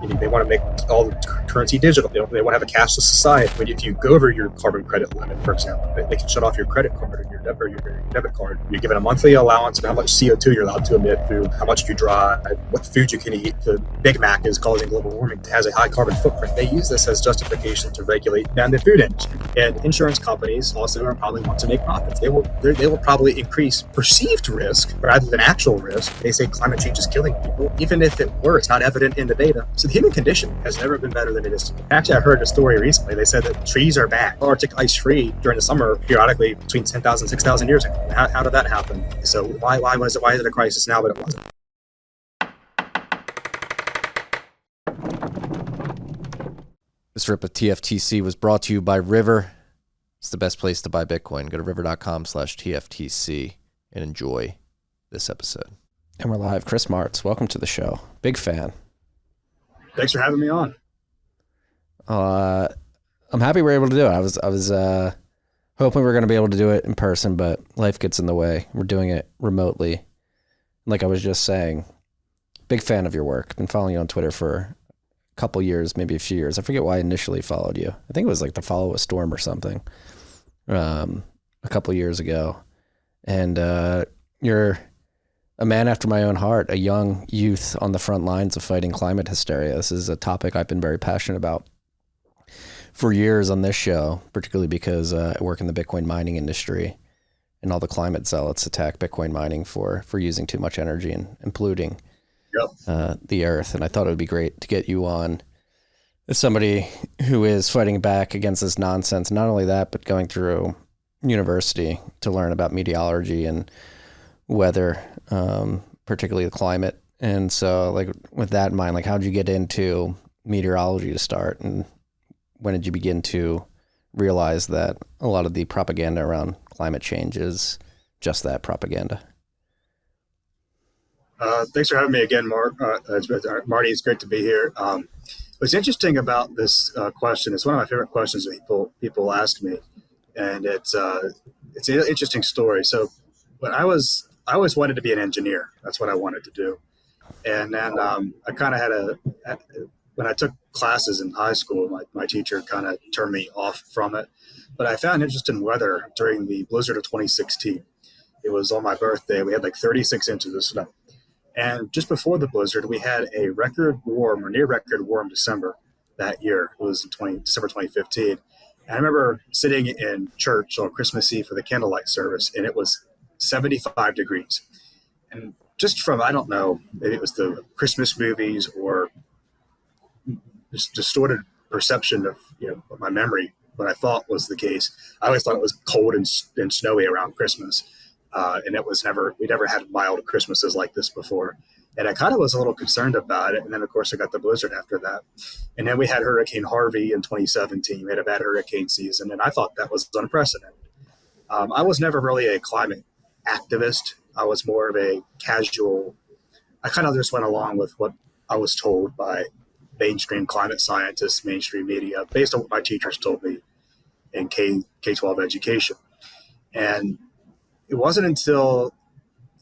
They want to make all the currency digital. They want to have a cashless society. But if you go over your carbon credit limit, for example, they can shut off your credit card or your debit card. You're given a monthly allowance of how much CO2 you're allowed to emit through how much you drive, what food you can eat. The Big Mac is causing global warming. It has a high carbon footprint. They use this as justification to regulate down the food industry. And insurance companies also are probably want to make profits. They will probably increase perceived risk rather than actual risk. They say climate change is killing people. Even if it were, it's not evident in the data. So the human condition has never been better than it is today. Actually, I heard a story recently. They said that trees are bad. Arctic ice free during the summer periodically between 10,000 and 6,000 years ago. How did that happen? So why is it a crisis now, but it wasn't? This rip of TFTC was brought to you by River. It's the best place to buy Bitcoin. Go to river.com/TFTC and enjoy this episode. And we're live. Chris Martz, welcome to the show. Big fan. Thanks for having me on. I'm happy we're able to do it. I was hoping we were going to be able to do it in person, but life gets in the way. We're doing it remotely. Like I was just saying, big fan of your work. Been following you on Twitter for a couple years, maybe a few years. I forget why I initially followed you. I think it was like to follow a storm or something a couple years ago. And you're a man after my own heart, a young youth on the front lines of fighting climate hysteria. This is a topic I've been very passionate about for years on this show, particularly because I work in the Bitcoin mining industry, and all the climate zealots attack Bitcoin mining for using too much energy and polluting the earth. And I thought it would be great to get you on as somebody who is fighting back against this nonsense. Not only that, but going through university to learn about meteorology and weather, particularly the climate. And so, like, with that in mind, like, how did you get into meteorology to start? And when did you begin to realize that a lot of the propaganda around climate change is just that, propaganda? Thanks for having me again, Mark. Marty, it's great to be here. What's interesting about this question, it's one of my favorite questions that people ask me, and it's an interesting story. So when I always wanted to be an engineer. That's what I wanted to do. And then I kind of when I took classes in high school, my teacher kind of turned me off from it. But I found interest in weather during the blizzard of 2016. It was on my birthday. We had like 36 inches of snow. And just before the blizzard, we had a record warm or near record warm December that year. It was December 2015. And I remember sitting in church on Christmas Eve for the candlelight service, and it was 75 degrees. And just from, I don't know, maybe it was the Christmas movies or just distorted perception of, my memory, what I thought was the case. I always thought it was cold and snowy around Christmas. And we never had mild Christmases like this before. And I kind of was a little concerned about it. And then, of course, I got the blizzard after that. And then we had Hurricane Harvey in 2017. We had a bad hurricane season, and I thought that was unprecedented. I was never really a climate activist. I was more of a casual. I kind of just went along with what I was told by mainstream climate scientists, mainstream media, based on what my teachers told me in K-12 education. And it wasn't until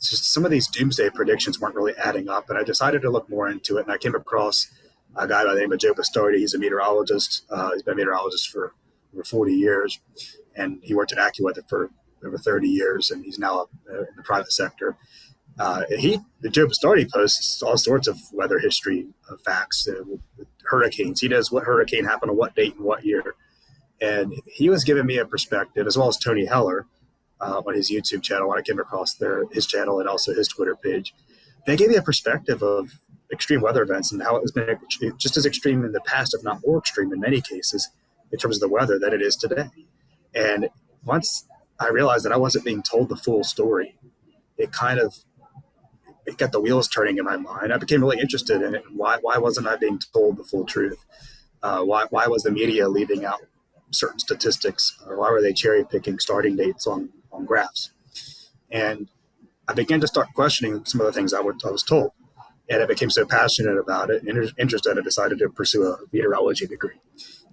just some of these doomsday predictions weren't really adding up, and I decided to look more into it. And I came across a guy by the name of Joe Bastardi. He's a meteorologist. He's been a meteorologist for over 40 years, and he worked at AccuWeather for over 30 years, and he's now in the private sector. Joe Bastardi posts all sorts of weather history facts, hurricanes. He knows what hurricane happened on what date and what year. And he was giving me a perspective, as well as Tony Heller, on his YouTube channel, when I came across his channel and also his Twitter page. They gave me a perspective of extreme weather events and how it has been just as extreme in the past, if not more extreme in many cases, in terms of the weather than it is today. And once I realized that I wasn't being told the full story, it got the wheels turning in my mind. I became really interested in it. Why wasn't I being told the full truth? Why was the media leaving out certain statistics, or why were they cherry picking starting dates on graphs? And I began to start questioning some of the things I was told. And I became so passionate about it and interested, I decided to pursue a meteorology degree.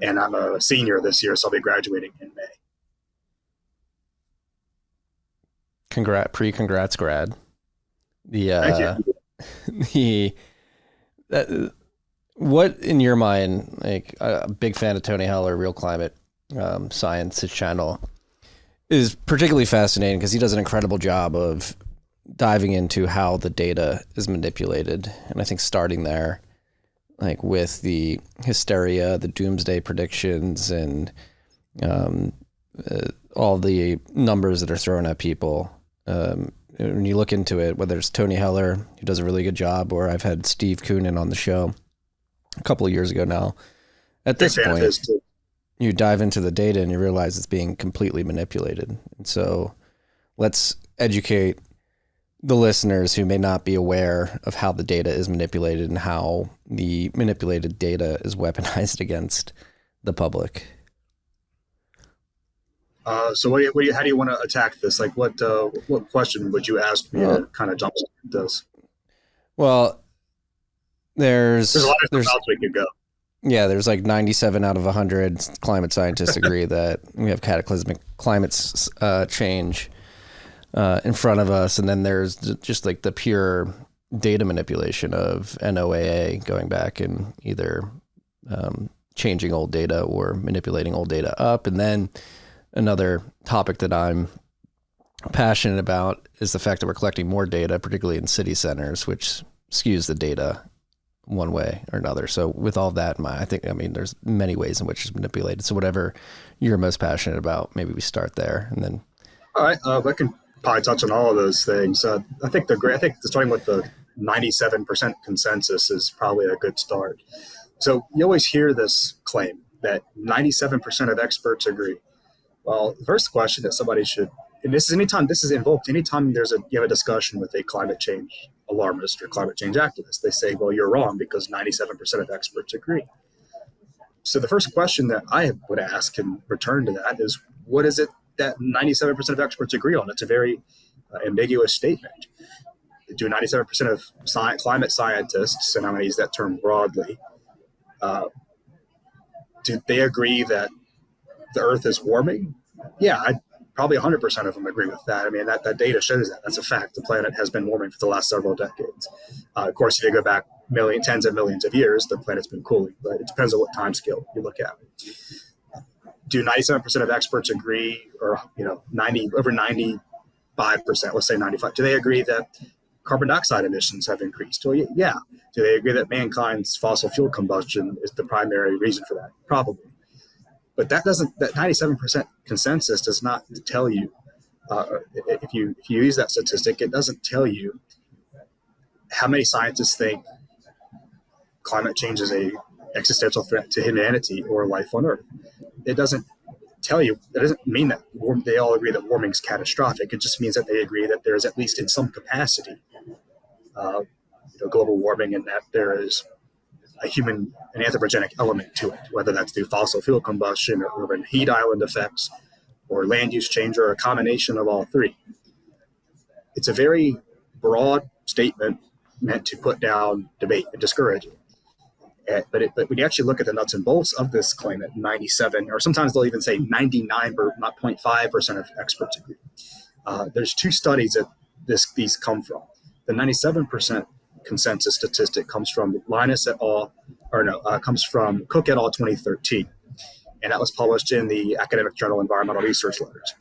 And I'm a senior this year, so I'll be graduating in May. Congrats, grad. Thank you. What, in your mind, like a big fan of Tony Heller, Real Climate Science, his channel, is particularly fascinating because he does an incredible job of diving into how the data is manipulated. And I think starting there, like with the hysteria, the doomsday predictions, and all the numbers that are thrown at people. When you look into it, whether it's Tony Heller, who does a really good job, or I've had Steve Koonin on the show a couple of years ago now. At this point, you dive into the data and you realize it's being completely manipulated. And so let's educate the listeners who may not be aware of how the data is manipulated and how the manipulated data is weaponized against the public. So how do you want to attack this? Like what question would you ask me to kind of jump this? Well, there's a lot of routes we could go. Yeah, there's like 97 out of 100 climate scientists agree that we have cataclysmic climate change in front of us. And then there's just like the pure data manipulation of NOAA going back and either changing old data or manipulating old data up. And then another topic that I'm passionate about is the fact that we're collecting more data, particularly in city centers, which skews the data one way or another. So with all that in mind, I mean, there's many ways in which it's manipulated. So whatever you're most passionate about, maybe we start there and then. All right. I can probably touch on all of those things. I think starting with the 97% consensus is probably a good start. So you always hear this claim that 97% of experts agree. Well, the first question that somebody should, and this is invoked anytime you have a discussion with a climate change alarmist or climate change activist, they say, well, you're wrong because 97% of experts agree. So the first question that I would ask in return to that is, what is it that 97% of experts agree on? It's a very ambiguous statement. Do 97% of climate scientists, and I'm going to use that term broadly, do they agree that the Earth is warming? Yeah, probably 100% of them agree with that. I mean, that data shows that. That's a fact. The planet has been warming for the last several decades. Of course, if you go back tens of millions of years, the planet's been cooling, but it depends on what time scale you look at. Do 97% of experts agree, or over 95%, let's say 95%, do they agree that carbon dioxide emissions have increased? Well, yeah. Do they agree that mankind's fossil fuel combustion is the primary reason for that? Probably. But that 97% consensus does not tell you, if you use that statistic, it doesn't tell you how many scientists think climate change is a existential threat to humanity or life on Earth. It doesn't tell you, it doesn't mean that they all agree that warming is catastrophic. It just means that they agree that there is, at least in some capacity, global warming, and that there is an anthropogenic element to it, whether that's through fossil fuel combustion or urban heat island effects or land use change or a combination of all three. It's a very broad statement meant to put down debate and discourage it. But when you actually look at the nuts and bolts of this claim at 97, or sometimes they'll even say 99, or not 0.5% of experts agree. There's two studies that these come from. The 97% consensus statistic comes from comes from Cook et al. 2013. And that was published in the academic journal Environmental Research Letters.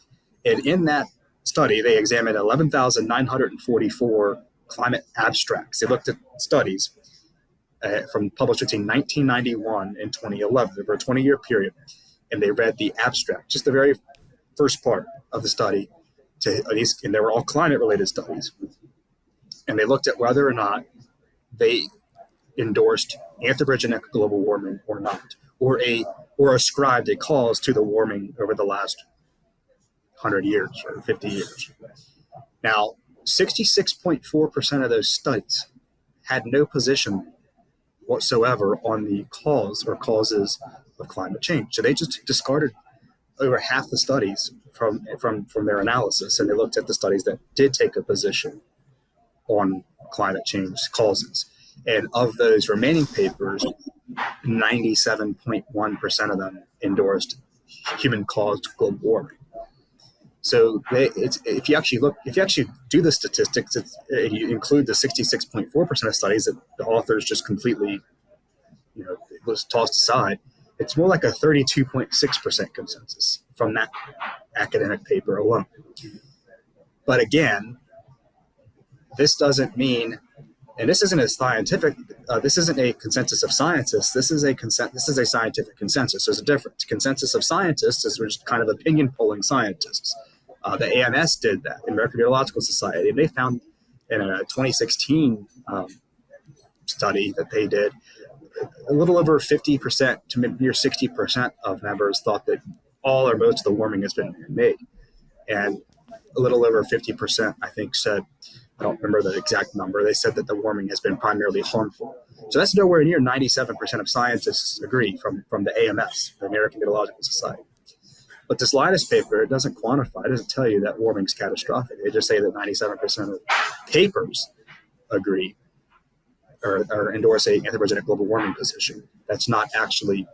And in that study, they examined 11,944 climate abstracts. They looked at studies published between 1991 and 2011 over a 20-year period. And they read the abstract, just the very first part of the study, and they were all climate-related studies. And they looked at whether or not they endorsed anthropogenic global warming or not, or ascribed a cause to the warming over the last 100 years or 50 years. Now, 66.4% of those studies had no position whatsoever on the cause or causes of climate change. So they just discarded over half the studies from their analysis, and they looked at the studies that did take a position on climate change causes. And of those remaining papers, 97.1% of them endorsed human-caused global warming. So if you actually do the statistics, you include the 66.4% of studies that the authors just completely it was tossed aside. It's more like a 32.6% consensus from that academic paper alone. But again, this doesn't mean, and this isn't a scientific, this isn't a consensus of scientists. This is a scientific consensus. There's a difference. Consensus of scientists is just kind of opinion polling scientists. The AMS did that, the American Meteorological Society, and they found in a 2016 study that they did, a little over 50% to near 60% of members thought that all or most of the warming has been man-made. And a little over 50%, I think, said, I don't remember the exact number, they said that the warming has been primarily harmful. So that's nowhere near 97% of scientists agree from the AMS, the American Meteorological Society. But this Linus paper, it doesn't quantify, it doesn't tell you that warming is catastrophic. They just say that 97% of papers agree or endorse a anthropogenic global warming position. That's not actually,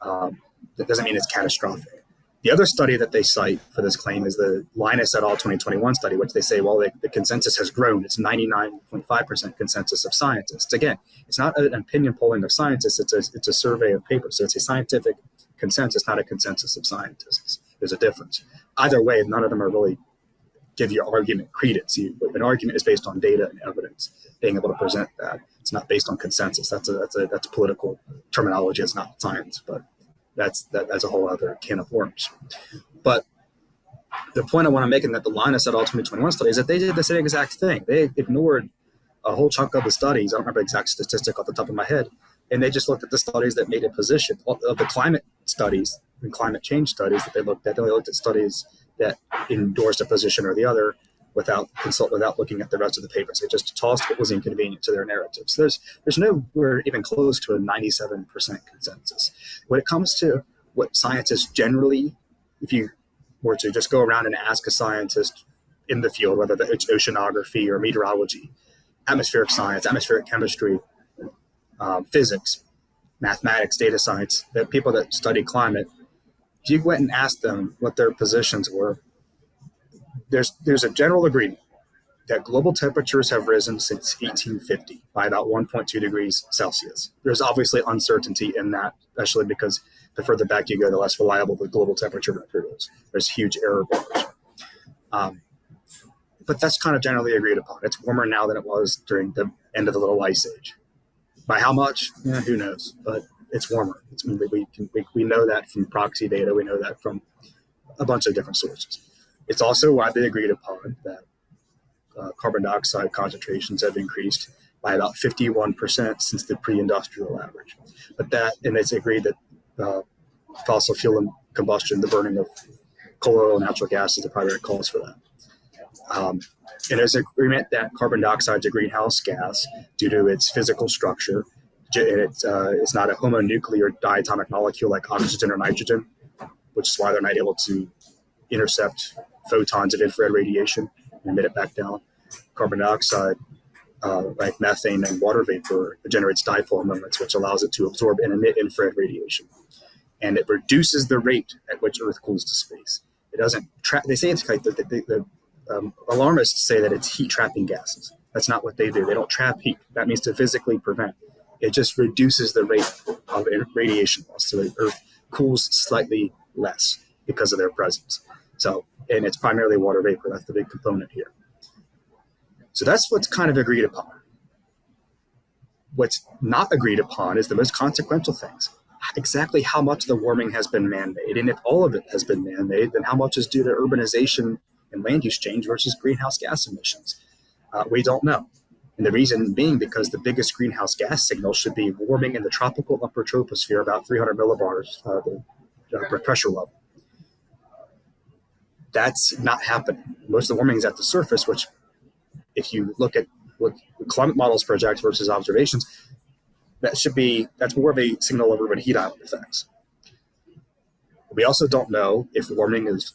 that doesn't mean it's catastrophic. The other study that they cite for this claim is the Linus et al. 2021 study, which they say, well, the consensus has grown. It's 99.5% consensus of scientists. Again, it's not an opinion polling of scientists. It's a survey of papers. So it's a scientific consensus, not a consensus of scientists. There's a difference. Either way, none of them are really give your argument credence. An argument is based on data and evidence, being able to present that. It's not based on consensus. That's political terminology. It's not science, but that's a whole other can of worms. But the point I want to make in that the Linus et al. 2021 study is that they did the same exact thing. They ignored a whole chunk of the studies. I don't remember the exact statistic off the top of my head. And they just looked at the studies that made a position. Of the climate studies and climate change studies that they looked at, they only looked at studies that endorsed a position or the other without looking at the rest of the papers. They just tossed what was inconvenient to their narratives. There's nowhere even close to a 97% consensus. When it comes to what scientists generally, if you were to just go around and ask a scientist in the field, whether it's oceanography or meteorology, atmospheric science, atmospheric chemistry, physics, mathematics, data science, the people that study climate, if you went and asked them what their positions were, there's a general agreement that global temperatures have risen since 1850 by about 1.2 degrees Celsius. There's obviously uncertainty in that, especially because the further back you go, the less reliable the global temperature record is. There's huge error bars. But that's kind of generally agreed upon. It's warmer now than it was during the end of the Little Ice Age. By how much? Who knows? But it's warmer. We know that from proxy data. We know that from a bunch of different sources. It's also widely agreed upon that carbon dioxide concentrations have increased by about 51% since the pre-industrial average. And it's agreed that fossil fuel combustion, the burning of coal, oil, and natural gas, is the primary cause for that. And there's agreement that carbon dioxide is a greenhouse gas due to its physical structure. And it's not a homonuclear diatomic molecule like oxygen or nitrogen, which is why they're not able to intercept photons of infrared radiation and emit it back down. Carbon dioxide, like methane and water vapor, generates dipole moments, which allows it to absorb and emit infrared radiation. And it reduces the rate at which Earth cools to space. It doesn't trap. They say it's like the alarmists say that it's heat trapping gases. That's not what they do. They don't trap heat. That means to physically prevent. It just reduces the rate of radiation loss, so the Earth cools slightly less because of their presence. So, and it's primarily water vapor. That's the big component here. So that's what's kind of agreed upon. What's not agreed upon is the most consequential things. Exactly how much of the warming has been man-made, and if all of it has been man-made, then how much is due to urbanization and land use change versus greenhouse gas emissions? We don't know. And the reason being because the biggest greenhouse gas signal should be warming in the tropical upper troposphere, about 300 millibars, the pressure level. That's not happening. Most of the warming is at the surface, which if you look at what climate models project versus observations, that's more of a signal of urban heat island effects. We also don't know if warming is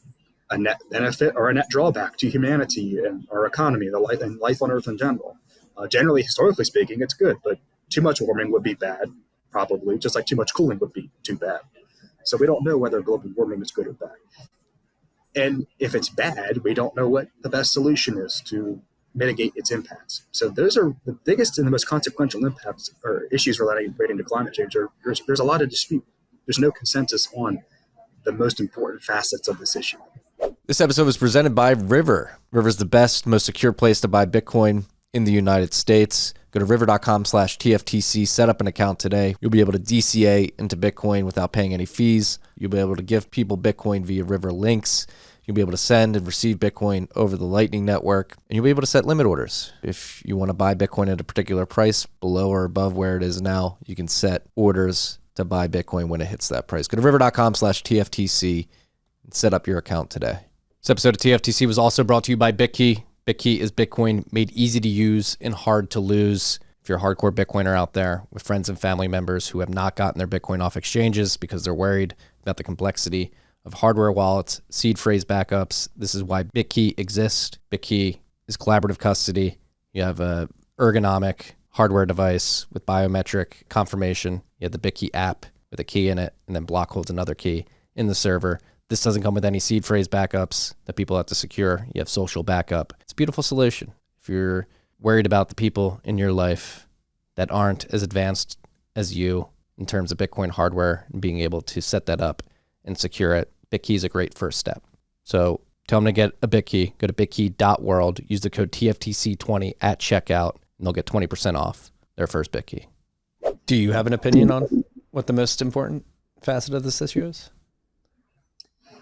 a net benefit or a net drawback to humanity and our economy, and life on Earth in general. Generally, historically speaking, it's good, but too much warming would be bad, probably, just like too much cooling would be too bad. So we don't know whether global warming is good or bad. And if it's bad, we don't know what the best solution is to mitigate its impacts. So those are the biggest and the most consequential impacts or issues relating to climate change. There's a lot of dispute. There's no consensus on the most important facets of this issue. This episode was presented by River. River is the best, most secure place to buy Bitcoin in the United States. Go to river.com/TFTC, set up an account today. You'll be able to DCA into Bitcoin without paying any fees. You'll be able to give people Bitcoin via River links. You'll be able to send and receive Bitcoin over the Lightning Network, and you'll be able to set limit orders. If you want to buy Bitcoin at a particular price, below or above where it is now, you can set orders to buy Bitcoin when it hits that price. Go to river.com/TFTC and set up your account today. This episode of TFTC was also brought to you by Bitkey. Bitkey is Bitcoin made easy to use and hard to lose. If you're a hardcore Bitcoiner out there with friends and family members who have not gotten their Bitcoin off exchanges because they're worried about the complexity of hardware wallets, seed phrase backups, this is why Bitkey exists. Bitkey is collaborative custody. You have a ergonomic hardware device with biometric confirmation. You have the Bitkey app with a key in it, and then block holds another key in the server. This doesn't come with any seed phrase backups that people have to secure. You have social backup. It's a beautiful solution. If you're worried about the people in your life that aren't as advanced as you in terms of Bitcoin hardware and being able to set that up and secure it, Bitkey is a great first step. So tell them to get a Bitkey. Go to bitkey.world. Use the code TFTC20 at checkout, and they'll get 20% off their first Bitkey. Do you have an opinion on what the most important facet of this issue is?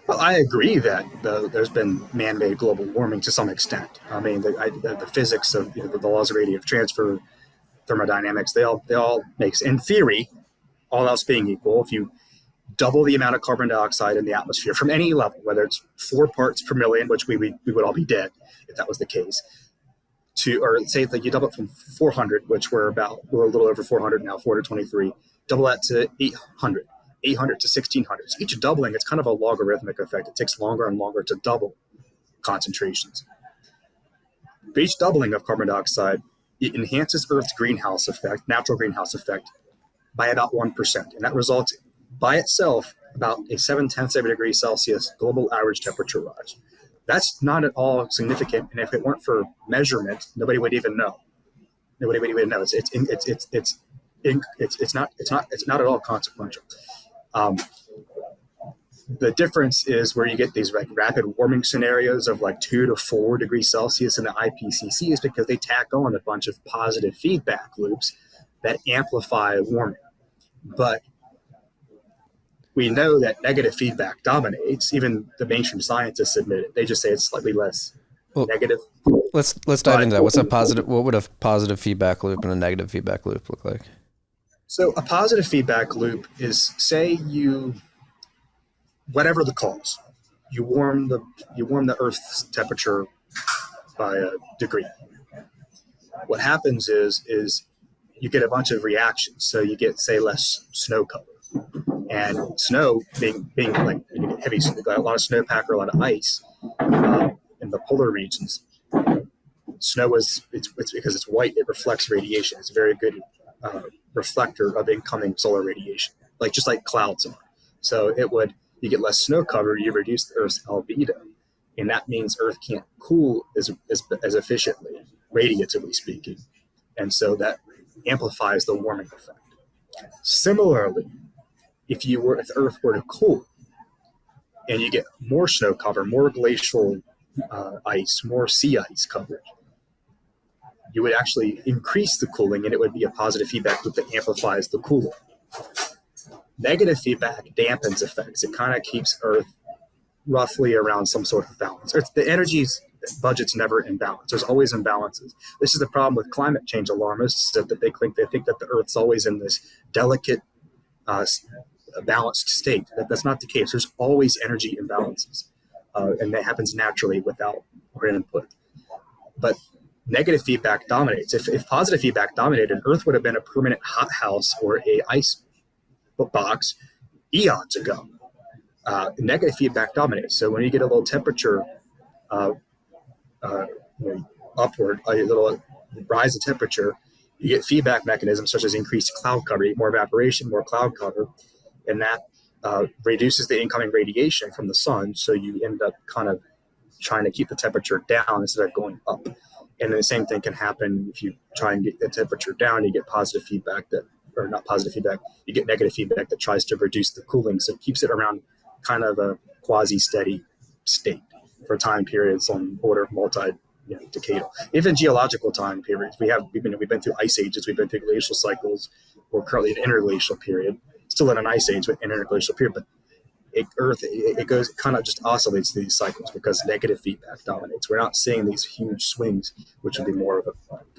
Well, I agree that there's been man-made global warming to some extent. I mean, the physics of the laws of radiative transfer, thermodynamics, they all make, in theory, all else being equal, if you double the amount of carbon dioxide in the atmosphere from any level, whether it's 4 parts per million, which we would all be dead if that was the case, or say that you double it from 400, which we're a little over 400 now, 423, double that to 800 to 1600. So each doubling, it's kind of a logarithmic effect. It takes longer and longer to double concentrations. For each doubling of carbon dioxide, it enhances Earth's natural greenhouse effect, by about 1%. And that results by itself about a 0.7 of a degree Celsius global average temperature rise. That's not at all significant. And if it weren't for measurement, nobody would even know. It's not at all consequential. The difference is where you get these rapid warming scenarios of 2 to 4 degrees Celsius in the IPCC is because they tack on a bunch of positive feedback loops that amplify warming. But we know that negative feedback dominates. Even the mainstream scientists admit it. They just say it's slightly less negative. Let's dive into that. What would a positive feedback loop and a negative feedback loop look like? So a positive feedback loop is, say whatever the cause, you warm the Earth's temperature by a degree. What happens is you get a bunch of reactions. So you get, say, less snow cover, and snow being like heavy, a lot of snowpack or a lot of ice in the polar regions. Snow it's because it's white. It reflects radiation. It's a very good reflector of incoming solar radiation, just like clouds are. So you get less snow cover, you reduce the Earth's albedo, and that means Earth can't cool as efficiently, radiatively speaking, and so that amplifies the warming effect. Similarly, if Earth were to cool, and you get more snow cover, more glacial ice, more sea ice coverage, you would actually increase the cooling, and it would be a positive feedback loop that amplifies the cooling. Negative feedback dampens effects. It kind of keeps Earth roughly around some sort of balance. The energy's budget's never in balance. There's always imbalances. This is the problem with climate change alarmists, that they think that the Earth's always in this delicate, balanced state. That's not the case. There's always energy imbalances, and that happens naturally without our input. But negative feedback dominates. If positive feedback dominated, Earth would have been a permanent hothouse or a ice box eons ago. Negative feedback dominates. So when you get a little temperature upward, a little rise in temperature, you get feedback mechanisms such as increased cloud cover, more evaporation, more cloud cover, and that reduces the incoming radiation from the sun. So you end up kind of trying to keep the temperature down instead of going up. And then the same thing can happen if you try and get the temperature down, you get positive feedback that, or not positive feedback, you get negative feedback that tries to reduce the cooling. So it keeps it around kind of a quasi-steady state for time periods on order of decadal. Even geological time periods. We've been through ice ages, we've been through glacial cycles. We're currently in an interglacial period, still in an ice age, but interglacial period. But it goes kind of just oscillates through these cycles because negative feedback dominates. We're not seeing these huge swings, which would be more of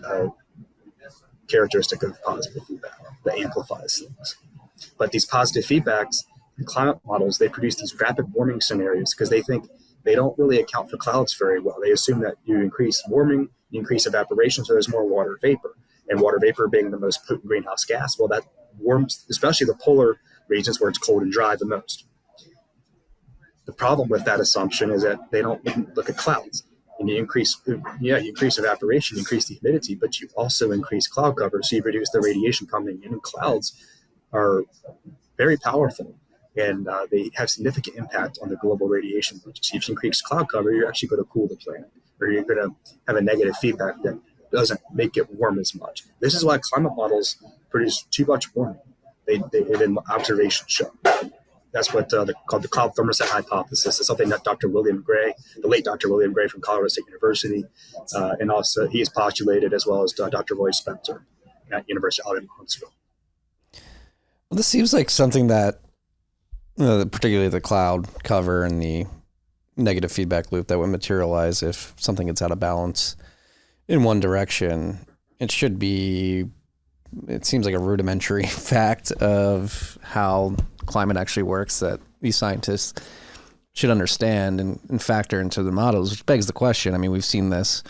a characteristic of positive feedback that amplifies things. But these positive feedbacks, the climate models, they produce these rapid warming scenarios because they think they don't really account for clouds very well. They assume that you increase warming, you increase evaporation, so there's more water vapor. And water vapor being the most potent greenhouse gas, well, that warms, especially the polar regions where it's cold and dry the most. The problem with that assumption is that they don't look at clouds. And you increase evaporation, you increase the humidity, but you also increase cloud cover, so you reduce the radiation coming in. And clouds are very powerful, and they have significant impact on the global radiation budget. So if you increase cloud cover, you're actually going to cool the planet, or you're going to have a negative feedback that doesn't make it warm as much. This is why climate models produce too much warming. They've been observations show. That's what called the cloud thermostat hypothesis. It's something that the late Dr. William Gray from Colorado State University, and also he has postulated, as well as Dr. Roy Spencer at University of Huntsville. Well, this seems like something that, particularly the cloud cover and the negative feedback loop that would materialize if something gets out of balance in one direction. It seems like a rudimentary fact of how climate actually works that these scientists should understand and factor into the models, which begs the question. I mean, we've seen this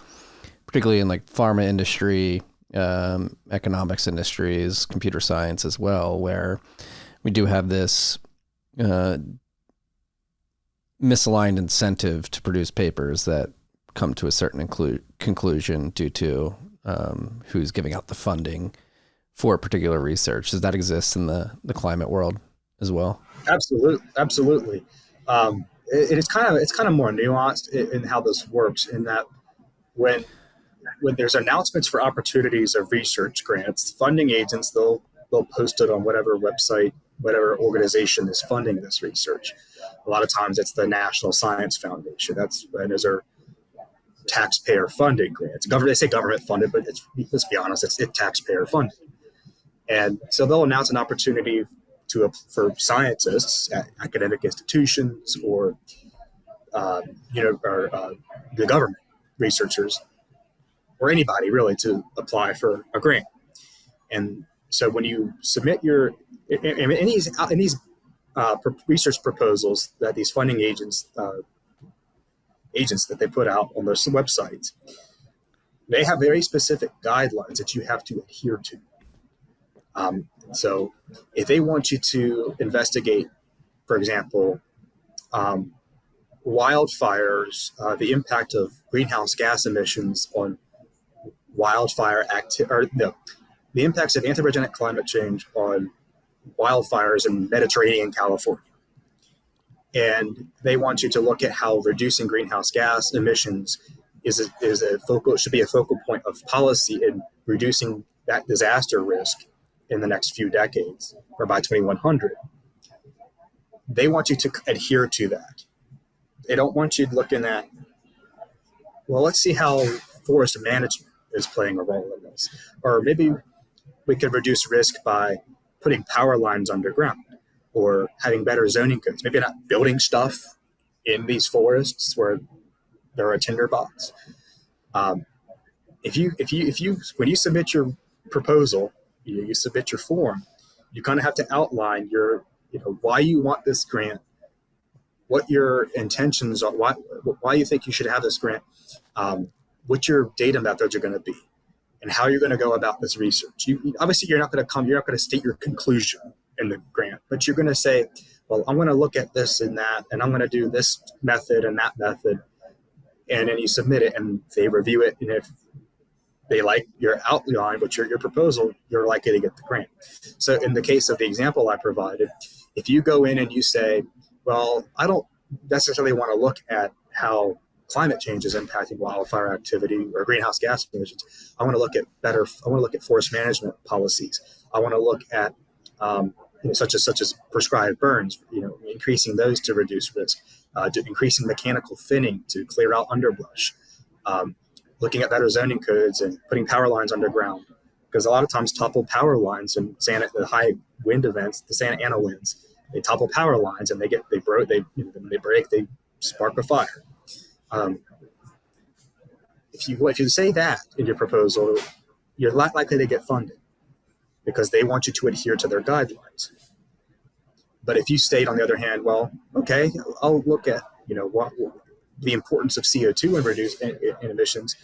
particularly in like pharma industry, economics industries, computer science as well, where we do have this misaligned incentive to produce papers that come to a certain conclusion due to who's giving out the funding for particular research. Does that exist in the climate world as well? Absolutely. It's kind of more nuanced in how this works, in that when there's announcements for opportunities of research grants, funding agents, they'll post it on whatever website, whatever organization is funding this research. A lot of times it's the National Science Foundation. And those are taxpayer funded grants. They say government funded, but let's be honest, it's taxpayer funded. And so they'll announce an opportunity for scientists at academic institutions or the government, researchers, or anybody really, to apply for a grant. And so when you submit in these research proposals that these funding agents that they put out on their websites, they have very specific guidelines that you have to adhere to. So if they want you to investigate, for example, wildfires, the impact of greenhouse gas emissions on wildfire the impacts of anthropogenic climate change on wildfires in Mediterranean California. And they want you to look at how reducing greenhouse gas emissions should be a focal point of policy in reducing that disaster risk in the next few decades, or by 2100. They want you to adhere to that. They don't want you looking at, well, let's see how forest management is playing a role in this. Or maybe we could reduce risk by putting power lines underground or having better zoning codes. Maybe not building stuff in these forests where there are tinderbox. When you submit your proposal, you submit your form, you kind of have to outline why you want this grant, what your intentions are, why you think you should have this grant, what your data methods are going to be, and how you're going to go about this research. Obviously, you're not going to state your conclusion in the grant, but you're going to say, well, I'm going to look at this and that, and I'm going to do this method and that method, and then you submit it, and they review it, and if they like your outline, but your proposal, you're likely to get the grant. So in the case of the example I provided, if you go in and you say, well, I don't necessarily want to look at how climate change is impacting wildfire activity or greenhouse gas emissions. I want to look at forest management policies. I want to look at such as prescribed burns, increasing those to reduce risk, increasing mechanical thinning to clear out underbrush, looking at better zoning codes and putting power lines underground. Because a lot of times topple power lines and the high wind events, the Santa Ana winds, they topple power lines and they break, they spark a fire. If you say that in your proposal, you're not likely to get funded because they want you to adhere to their guidelines. But if you state, on the other hand, well, okay, I'll look at what the importance of CO2 and reduce emissions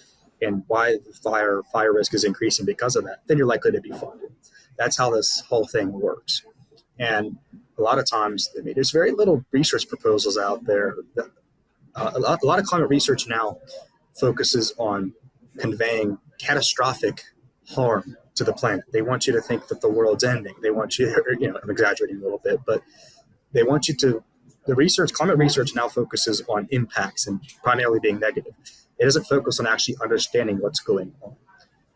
and why fire risk is increasing because of that, then you're likely to be funded. That's how this whole thing works. And a lot of times, there's very little research proposals out there. A lot of climate research now focuses on conveying catastrophic harm to the planet. They want you to think that the world's ending. They want you, I'm exaggerating a little bit, but they want you to, climate research now focuses on impacts and primarily being negative. It doesn't focus on actually understanding what's going on,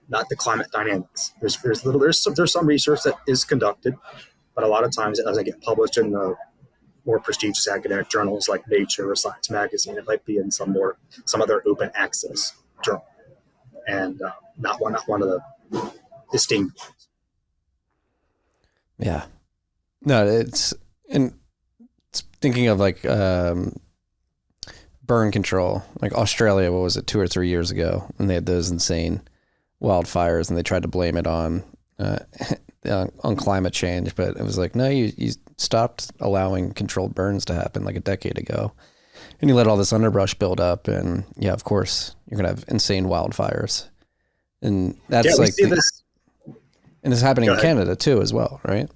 not the climate dynamics. There's some research that is conducted, but a lot of times it doesn't get published in the more prestigious academic journals like Nature or Science Magazine. It might be in some other open access journal, and not one of the esteemed ones. Yeah, no, it's thinking of like burn control, like Australia. What was it, 2 or 3 years ago, and they had those insane wildfires, and they tried to blame it on climate change, but it was like, no, you stopped allowing controlled burns to happen like a decade ago, and you let all this underbrush build up, and yeah, of course you're gonna have insane wildfires, and that's this. And it's happening in Canada too, as well, right?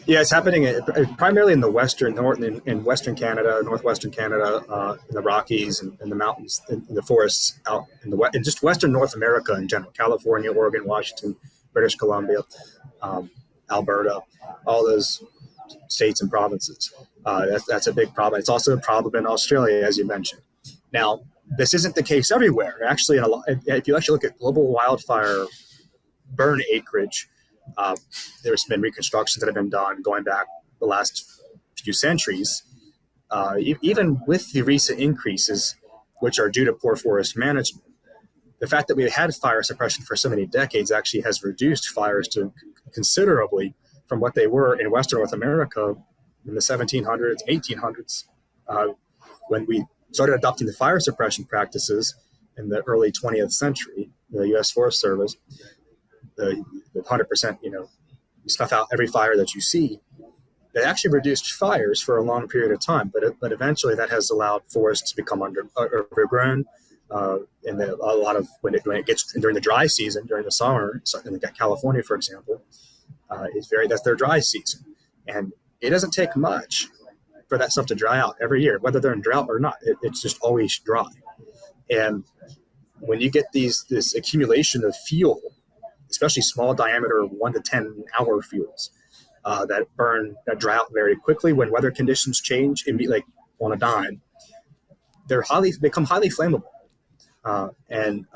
Yeah, it's happening primarily in the in Western Canada, northwestern Canada, in the Rockies and the mountains, in the forests out in just Western North America in general, California, Oregon, Washington, British Columbia, Alberta, all those states and provinces. That's a big problem. It's also a problem in Australia, as you mentioned. Now, this isn't the case everywhere. Actually, if you actually look at global wildfire burn acreage, there's been reconstructions that have been done going back the last few centuries. Even with the recent increases, which are due to poor forest management, the fact that we had fire suppression for so many decades actually has reduced fires to considerably from what they were in Western North America in the 1700s, 1800s, when we started adopting the fire suppression practices in the early 20th century. The U.S. Forest Service, the 100%, you snuff out every fire that you see. They actually reduced fires for a long period of time, but eventually that has allowed forests to become overgrown. And a lot of when it gets during the dry season, during the summer, in California, for example, that's their dry season, and it doesn't take much for that stuff to dry out every year, whether they're in drought or not. It's just always dry, and when you get this accumulation of fuel, especially small diameter 1 to 10 hour fuels that dry out very quickly when weather conditions change and be like on a dime, become highly flammable. And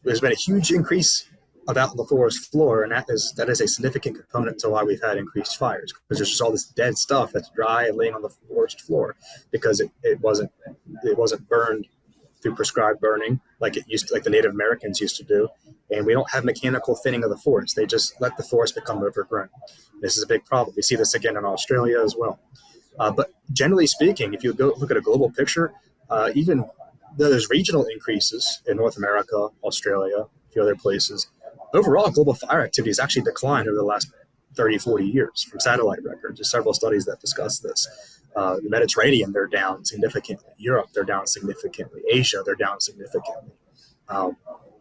there's been a huge increase about the forest floor, and that is a significant component to why we've had increased fires, because there's just all this dead stuff that's dry and laying on the forest floor because it wasn't burned through prescribed burning like the Native Americans used to do. And we don't have mechanical thinning of the forest. They just let the forest become overgrown. This is a big problem. We see this again in Australia as well. But generally speaking, if you go look at a global picture, even though there's regional increases in North America, Australia, a few other places, overall global fire activity has actually declined over the last 30, 40 years from satellite records. There's several studies that discuss this. The Mediterranean, they're down significantly. Europe, they're down significantly. Asia, they're down significantly.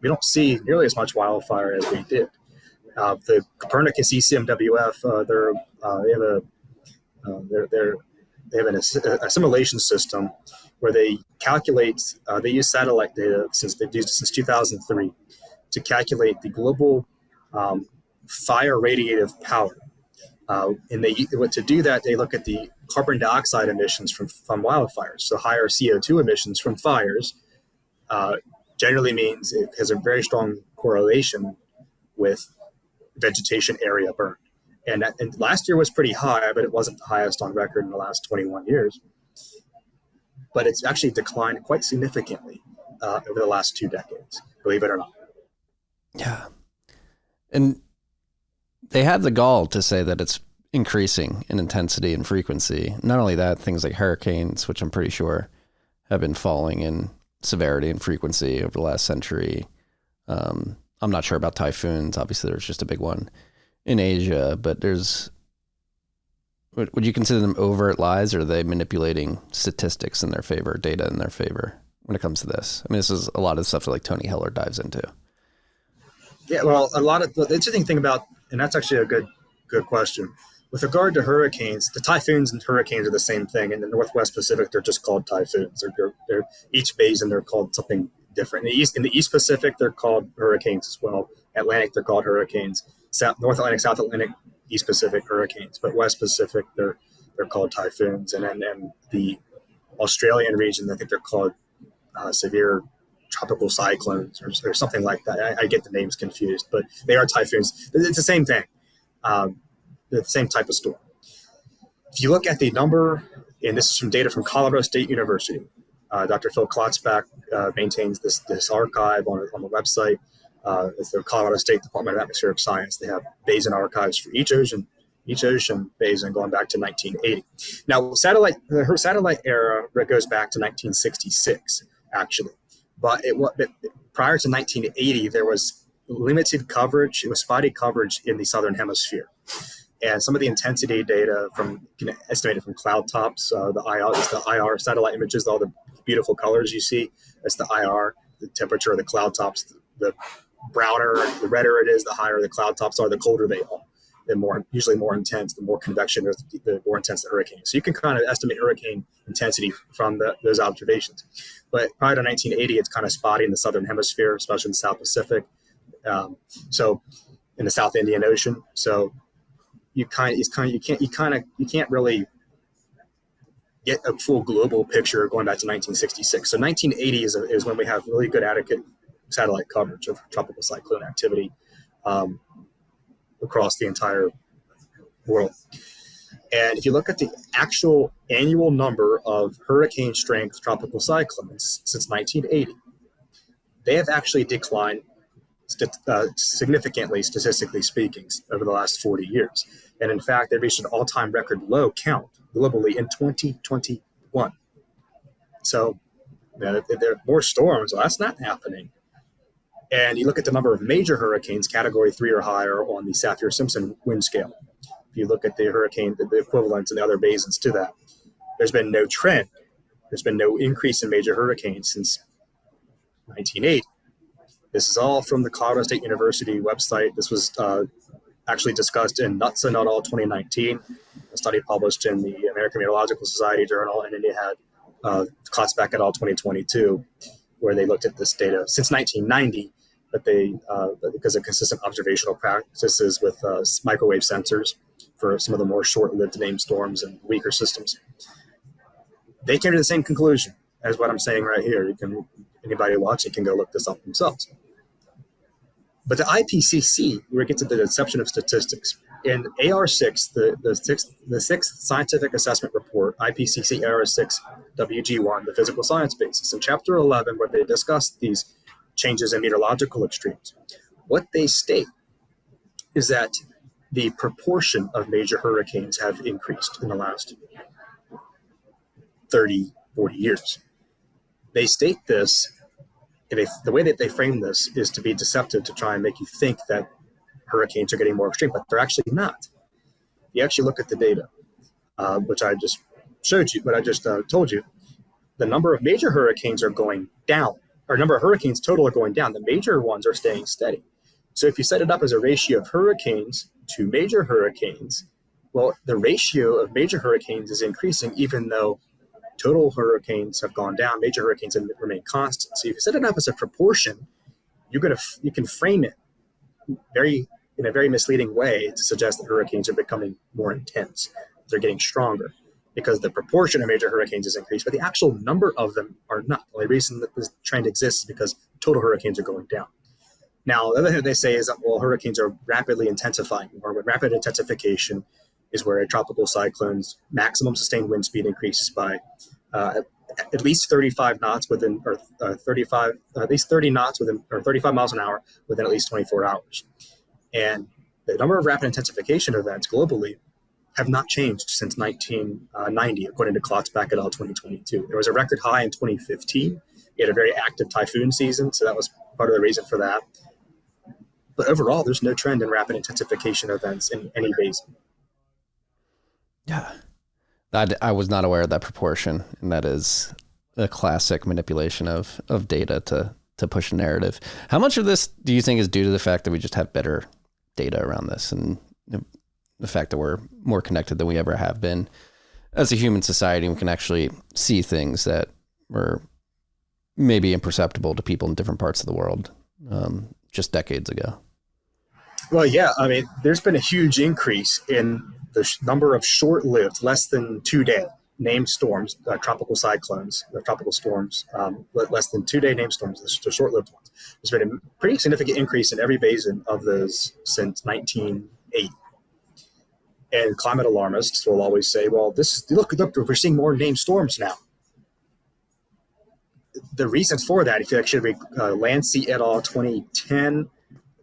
We don't see nearly as much wildfire as we did. The Copernicus ECMWF, they have an assimilation system where they calculate. They use satellite data they've used it since 2003 to calculate the global fire radiative power And to do that, they look at the carbon dioxide emissions from wildfires. So higher CO2 emissions from fires generally means it has a very strong correlation with vegetation area burned. And last year was pretty high, but it wasn't the highest on record in the last 21 years. But it's actually declined quite significantly over the last 2 decades, believe it or not. Yeah. And they have the gall to say that it's increasing in intensity and frequency. Not only that, things like hurricanes, which I'm pretty sure have been falling in severity and frequency over the last century. I'm not sure about typhoons. Obviously, there's just a big one in Asia, but would you consider them overt lies, or are they manipulating statistics in their favor, data in their favor when it comes to this? I mean, this is a lot of stuff that like Tony Heller dives into. Yeah, well, a lot of the interesting thing about, and that's actually a good question. With regard to hurricanes, the typhoons and hurricanes are the same thing. In the Northwest Pacific, they're just called typhoons. They're each basin, they're called something different. In the East Pacific, they're called hurricanes as well. Atlantic, they're called hurricanes. North Atlantic, South Atlantic, East Pacific, hurricanes. But West Pacific, they're called typhoons. And then the Australian region, I think they're called severe tropical cyclones or something like that. I get the names confused, but they are typhoons. It's the same thing. The same type of storm. If you look at the number, and this is from data from Colorado State University, Dr. Phil Klotzbach maintains this archive on the website. It's the Colorado State Department of Atmospheric Science. They have basin archives for each ocean basin going back to 1980. Now, her satellite era goes back to 1966, actually. But prior to 1980, there was limited coverage. It was spotty coverage in the southern hemisphere. And some of the intensity data estimated from cloud tops, the IR satellite images, all the beautiful colors you see. That's the IR, the temperature of the cloud tops. The browner, the redder it is, the higher the cloud tops are, the colder they are. They're usually more intense. The more convection, the more intense the hurricane. So you can kind of estimate hurricane intensity from those observations. But prior to 1980, it's kind of spotty in the southern hemisphere, especially in the South Pacific. So in the South Indian Ocean. So you can't really get a full global picture going back to 1966. So 1980 is when we have really good adequate satellite coverage of tropical cyclone activity across the entire world. And if you look at the actual annual number of hurricane strength tropical cyclones since 1980, they have actually declined significantly, statistically speaking, over the last 40 years. And in fact, they reached an all-time record low count globally in 2021. So there are more storms. Well, that's not happening. And you look at the number of major hurricanes, category 3 or higher on the Saffir-Simpson wind scale. If you look at the hurricane, the equivalents in the other basins to that, there's been no trend. There's been no increase in major hurricanes since 1980. This is all from the Colorado State University website. This was actually discussed in Nuts and Not All 2019, a study published in the American Meteorological Society Journal, and then you had Klotzbach et al. 2022, where they looked at this data since 1990, but because of consistent observational practices with microwave sensors for some of the more short-lived named storms and weaker systems, they came to the same conclusion as what I'm saying right here. Anybody watching can go look this up themselves. But the IPCC, where it gets to the deception of statistics, in AR6, the sixth scientific assessment report, IPCC AR6 WG1, the physical science basis, in chapter 11, where they discuss these changes in meteorological extremes, what they state is that the proportion of major hurricanes have increased in the last 30, 40 years. They state this, the way that they frame this is to be deceptive, to try and make you think that hurricanes are getting more extreme, but they're actually not. You actually look at the data, which I just showed you, but I just told you, the number of major hurricanes are going down, or number of hurricanes total are going down. The major ones are staying steady. So if you set it up as a ratio of hurricanes to major hurricanes, well, the ratio of major hurricanes is increasing, even though total hurricanes have gone down, major hurricanes have remained constant. So if you set it up as a proportion, you can frame it very in a very misleading way to suggest that hurricanes are becoming more intense. They're getting stronger because the proportion of major hurricanes has increased, but the actual number of them are not. The only reason that this trend exists is because total hurricanes are going down. Now, the other thing they say is that, well, hurricanes are rapidly intensifying, or rapid intensification is where a tropical cyclone's maximum sustained wind speed increases by at least 35 knots within, or 35, at least 30 knots within, or 35 miles an hour within at least 24 hours. And the number of rapid intensification events globally have not changed since 1990, according to Klotzbach et al. 2022. There was a record high in 2015. We had a very active typhoon season, so that was part of the reason for that. But overall, there's no trend in rapid intensification events in any basin. Yeah. I was not aware of that proportion, and that is a classic manipulation of data to push a narrative. How much of this do you think is due to the fact that we just have better data around this, and the fact that we're more connected than we ever have been as a human society? We can actually see things that were maybe imperceptible to people in different parts of the world just decades ago. Well, yeah, I mean, there's been a huge increase in the number of short-lived, less than 2-day named storms, tropical cyclones, tropical storms, less than 2-day named storms, the short-lived ones. There's been a pretty significant increase in every basin of those since 1980. And climate alarmists will always say, well, look, we're seeing more named storms now. The reasons for that, if you actually read Lancey et al. 2010,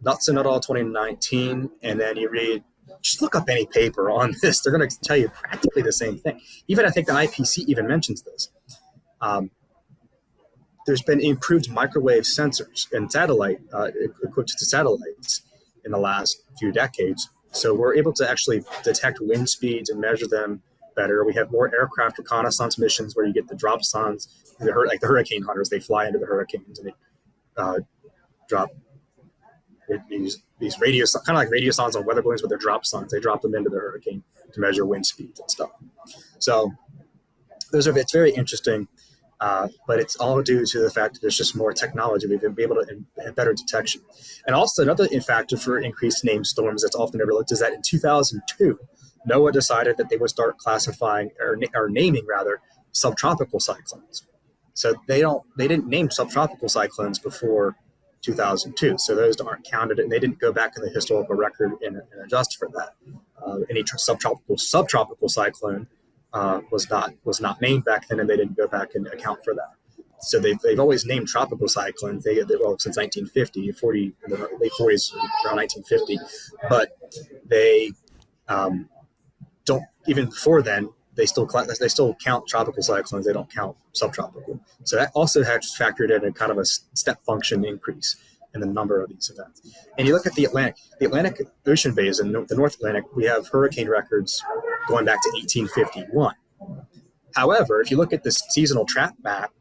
Knutson et al. 2019, and then you read, just look up any paper on this. They're going to tell you practically the same thing. Even I think the IPC even mentions this. There's been improved microwave sensors and satellite equipped to satellites in the last few decades. So we're able to actually detect wind speeds and measure them better. We have more aircraft reconnaissance missions where you get the dropsons, like the hurricane hunters. They fly into the hurricanes and they drop these radio, kind of like radiosondes on weather balloons, but they're dropsons. They drop them into the hurricane to measure wind speeds and stuff. So it's very interesting, but it's all due to the fact that there's just more technology. We've been able to have better detection. And also another factor for increased named storms that's often overlooked is that in 2002, NOAA decided that they would start classifying or naming rather subtropical cyclones. So they didn't name subtropical cyclones before 2002. So those aren't counted, and they didn't go back in the historical record and adjust for that. Any subtropical cyclone was not named back then, and they didn't go back and account for that. So they've always named tropical cyclones. Since 1950, in the late 40s, around 1950, but they don't, even before then. They still count tropical cyclones. They don't count subtropical. So that also has factored in a kind of a step function increase in the number of these events. And you look at the Atlantic Ocean basin, the North Atlantic, we have hurricane records going back to 1851. However, if you look at the seasonal track maps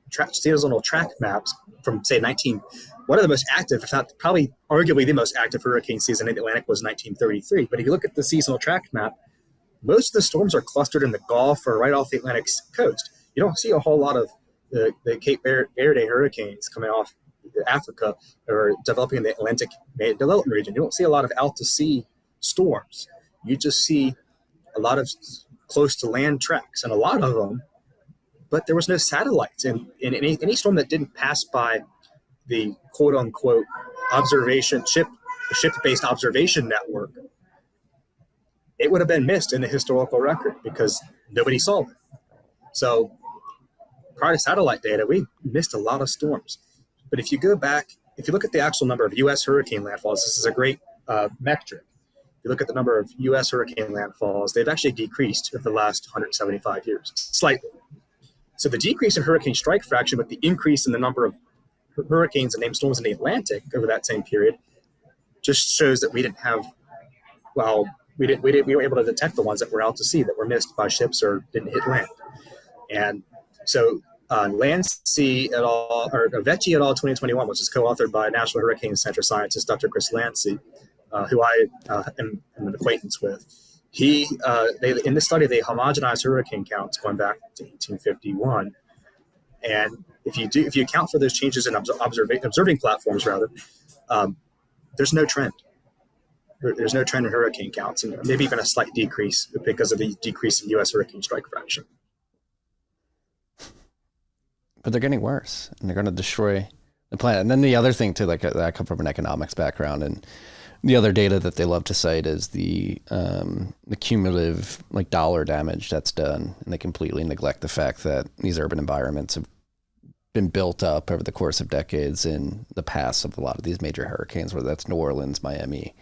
from say one of the most active, if not probably arguably the most active hurricane season in the Atlantic was 1933. But if you look at the seasonal track map, most of the storms are clustered in the Gulf or right off the Atlantic coast. You don't see a whole lot of the Cape Verde hurricanes coming off Africa or developing in the Atlantic development region. You don't see a lot of out-to-sea storms. You just see a lot of close-to-land tracks, and a lot of them, but there was no satellites. And in any storm that didn't pass by the quote-unquote ship-based observation network, it would have been missed in the historical record because nobody saw it. So prior to satellite data, we missed a lot of storms. But if you go back, if you look at the actual number of U.S. hurricane landfalls, this is a great metric. If you look at the number of U.S. hurricane landfalls, they've actually decreased over the last 175 years, slightly. So the decrease in hurricane strike fraction with the increase in the number of hurricanes and named storms in the Atlantic over that same period just shows that we didn't have, we were able to detect the ones that were out to sea that were missed by ships or didn't hit land. And so Lancey et al., or Vecchi et al. 2021, which is co-authored by National Hurricane Center scientist Dr. Chris Lancey, who I am an acquaintance with. In this study, they homogenized hurricane counts going back to 1851. And if you account for those changes in observing platforms, rather, there's no trend. there's no trend in hurricane counts, and maybe even a slight decrease because of the decrease in U.S. hurricane strike fraction. But they're getting worse, and they're going to destroy the planet. And then the other thing too, like I come from an economics background, and the other data that they love to cite is the cumulative like dollar damage that's done, and they completely neglect the fact that these urban environments have been built up over the course of decades in the paths of a lot of these major hurricanes, whether that's New Orleans, Miami,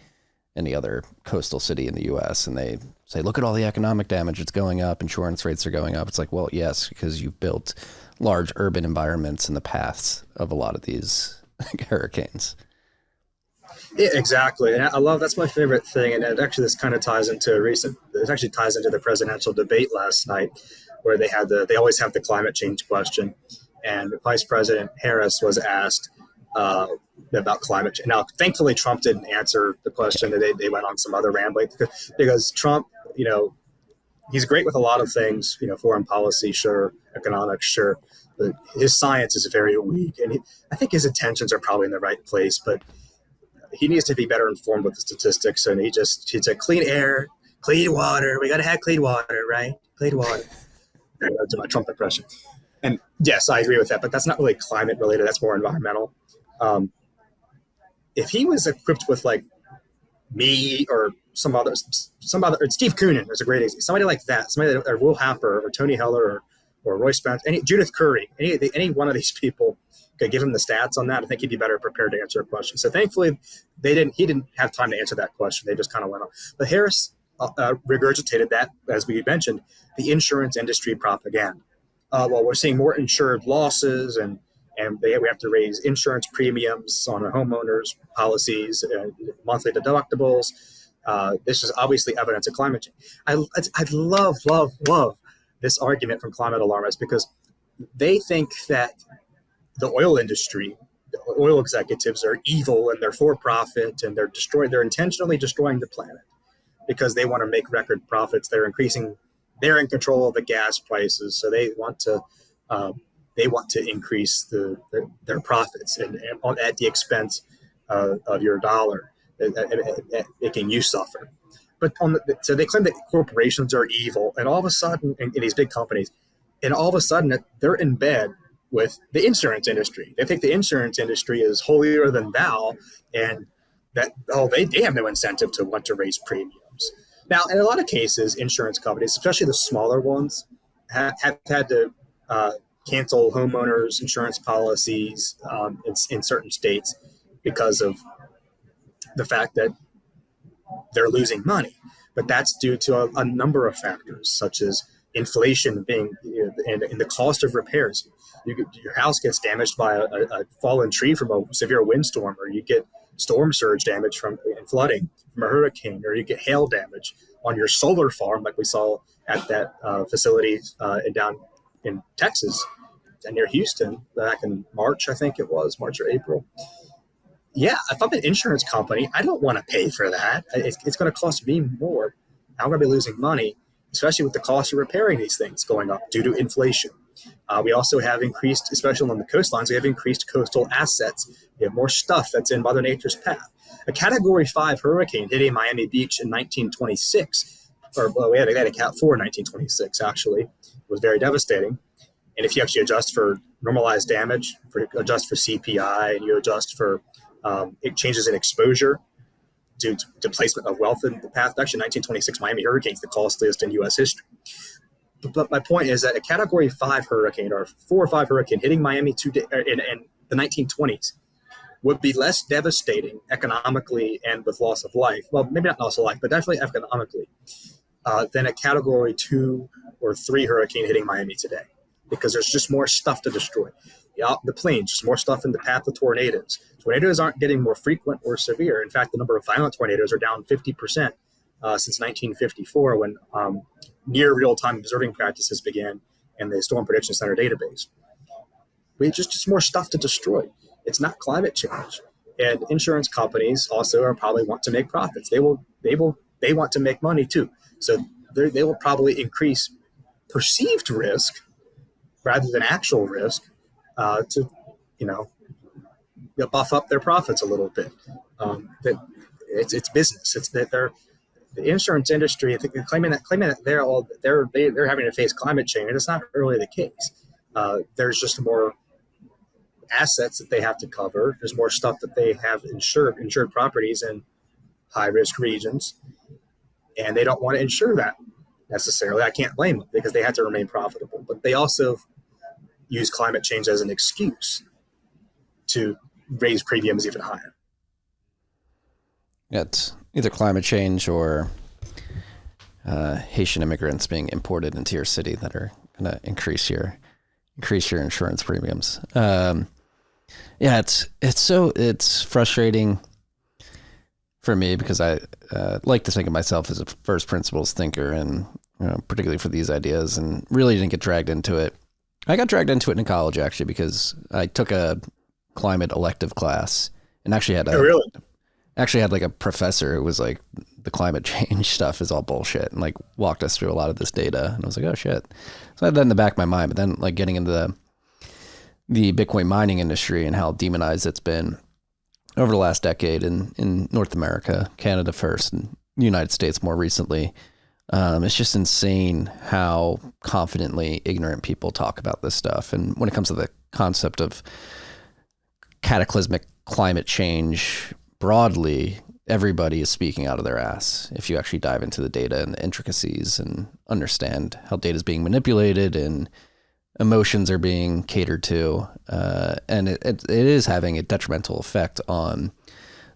any other coastal city in the U.S. And they say, look at all the economic damage. It's going up. Insurance rates are going up. It's like, well, yes, because you've built large urban environments in the paths of a lot of these hurricanes. Yeah, exactly. And I love, that's my favorite thing. And this kind of ties into the presidential debate last night, where they always have the climate change question. And Vice President Harris was asked about climate change. Now, thankfully, Trump didn't answer the question. They went on some other rambling because Trump, he's great with a lot of things, foreign policy, sure, economics, sure, but his science is very weak. And I think his intentions are probably in the right place, but he needs to be better informed with the statistics. And he said, clean air, clean water. We got to have clean water, right? Clean water. To my Trump impression. And yes, I agree with that, but that's not really climate related. That's more environmental. If he was equipped with like me or some other, or Steve Koonin is a great example. Somebody like that, or Will Happer or Tony Heller or Roy Spence, Judith Curry, any one of these people could give him the stats on that. I think he'd be better prepared to answer a question. So thankfully, he didn't have time to answer that question. They just kind of went on. But Harris regurgitated that, as we mentioned, the insurance industry propaganda. Well, we're seeing more insured losses, and we have to raise insurance premiums on our homeowners policies, monthly deductibles. This is obviously evidence of climate change. I love this argument from climate alarmists, because they think that the oil industry, the oil executives are evil and they're for profit and they're intentionally destroying the planet because they want to make record profits. They're in control of the gas prices, so they want to increase their profits and at the expense of your dollar, making you suffer. But so they claim that corporations are evil, and all of a sudden, in these big companies, and all of a sudden they're in bed with the insurance industry. They think the insurance industry is holier than thou, and that they have no incentive to want to raise premiums. Now, in a lot of cases, insurance companies, especially the smaller ones, have had to cancel homeowners insurance policies in certain states because of the fact that they're losing money. But that's due to a number of factors, such as inflation being and the cost of repairs. Your house gets damaged by a fallen tree from a severe windstorm, or you get storm surge damage from flooding from a hurricane, or you get hail damage on your solar farm, like we saw at that facility down in Texas and near Houston back in March, I think it was, March or April. Yeah, if I'm an insurance company, I don't want to pay for that. It's going to cost me more. I'm going to be losing money, especially with the cost of repairing these things going up due to inflation. We also have increased, especially on the coastlines, we have increased coastal assets. We have more stuff that's in Mother Nature's path. A Category 5 hurricane hitting Miami Beach in 1926, we had a Cat 4 in 1926, actually. It was very devastating. And if you actually adjust for normalized damage, adjust for CPI, and you adjust for changes in exposure due to displacement of wealth in the path, actually 1926 Miami hurricane is the costliest in U.S. history. But my point is that a Category 5 hurricane or 4 or 5 hurricane hitting Miami in the 1920s would be less devastating economically and with loss of life. Well, maybe not loss of life, but definitely economically, than a Category 2 or 3 hurricane hitting Miami today, because there's just more stuff to destroy. The plains, just more stuff in the path of tornadoes. Tornadoes aren't getting more frequent or severe. In fact, the number of violent tornadoes are down 50% since 1954, when near real-time observing practices began in the Storm Prediction Center database. We just more stuff to destroy. It's not climate change. And insurance companies also probably want to make profits. They want to make money too. So they will probably increase perceived risk rather than actual risk to buff up their profits a little bit. it's business. It's that the insurance industry, I think, claiming that they're having to face climate change. It's not really the case. There's just more assets that they have to cover. There's more stuff that they have insured properties in high risk regions, and they don't want to insure that necessarily. I can't blame them because they have to remain profitable. But they also use climate change as an excuse to raise premiums even higher. It's either climate change or Haitian immigrants being imported into your city that are going to increase your insurance premiums. It's frustrating for me because I like to think of myself as a first principles thinker, and particularly for these ideas, and really didn't get dragged into it. I got dragged into it in college actually because I took a climate elective class and actually had like a professor who was like, the climate change stuff is all bullshit, and like walked us through a lot of this data, and I was like, oh shit. So I had that in the back of my mind, but then like getting into the Bitcoin mining industry and how demonized it's been over the last decade in North America, Canada first, and the United States more recently. It's just insane how confidently ignorant people talk about this stuff. And when it comes to the concept of cataclysmic climate change broadly, everybody is speaking out of their ass if you actually dive into the data and the intricacies and understand how data is being manipulated and emotions are being catered to. And it is having a detrimental effect on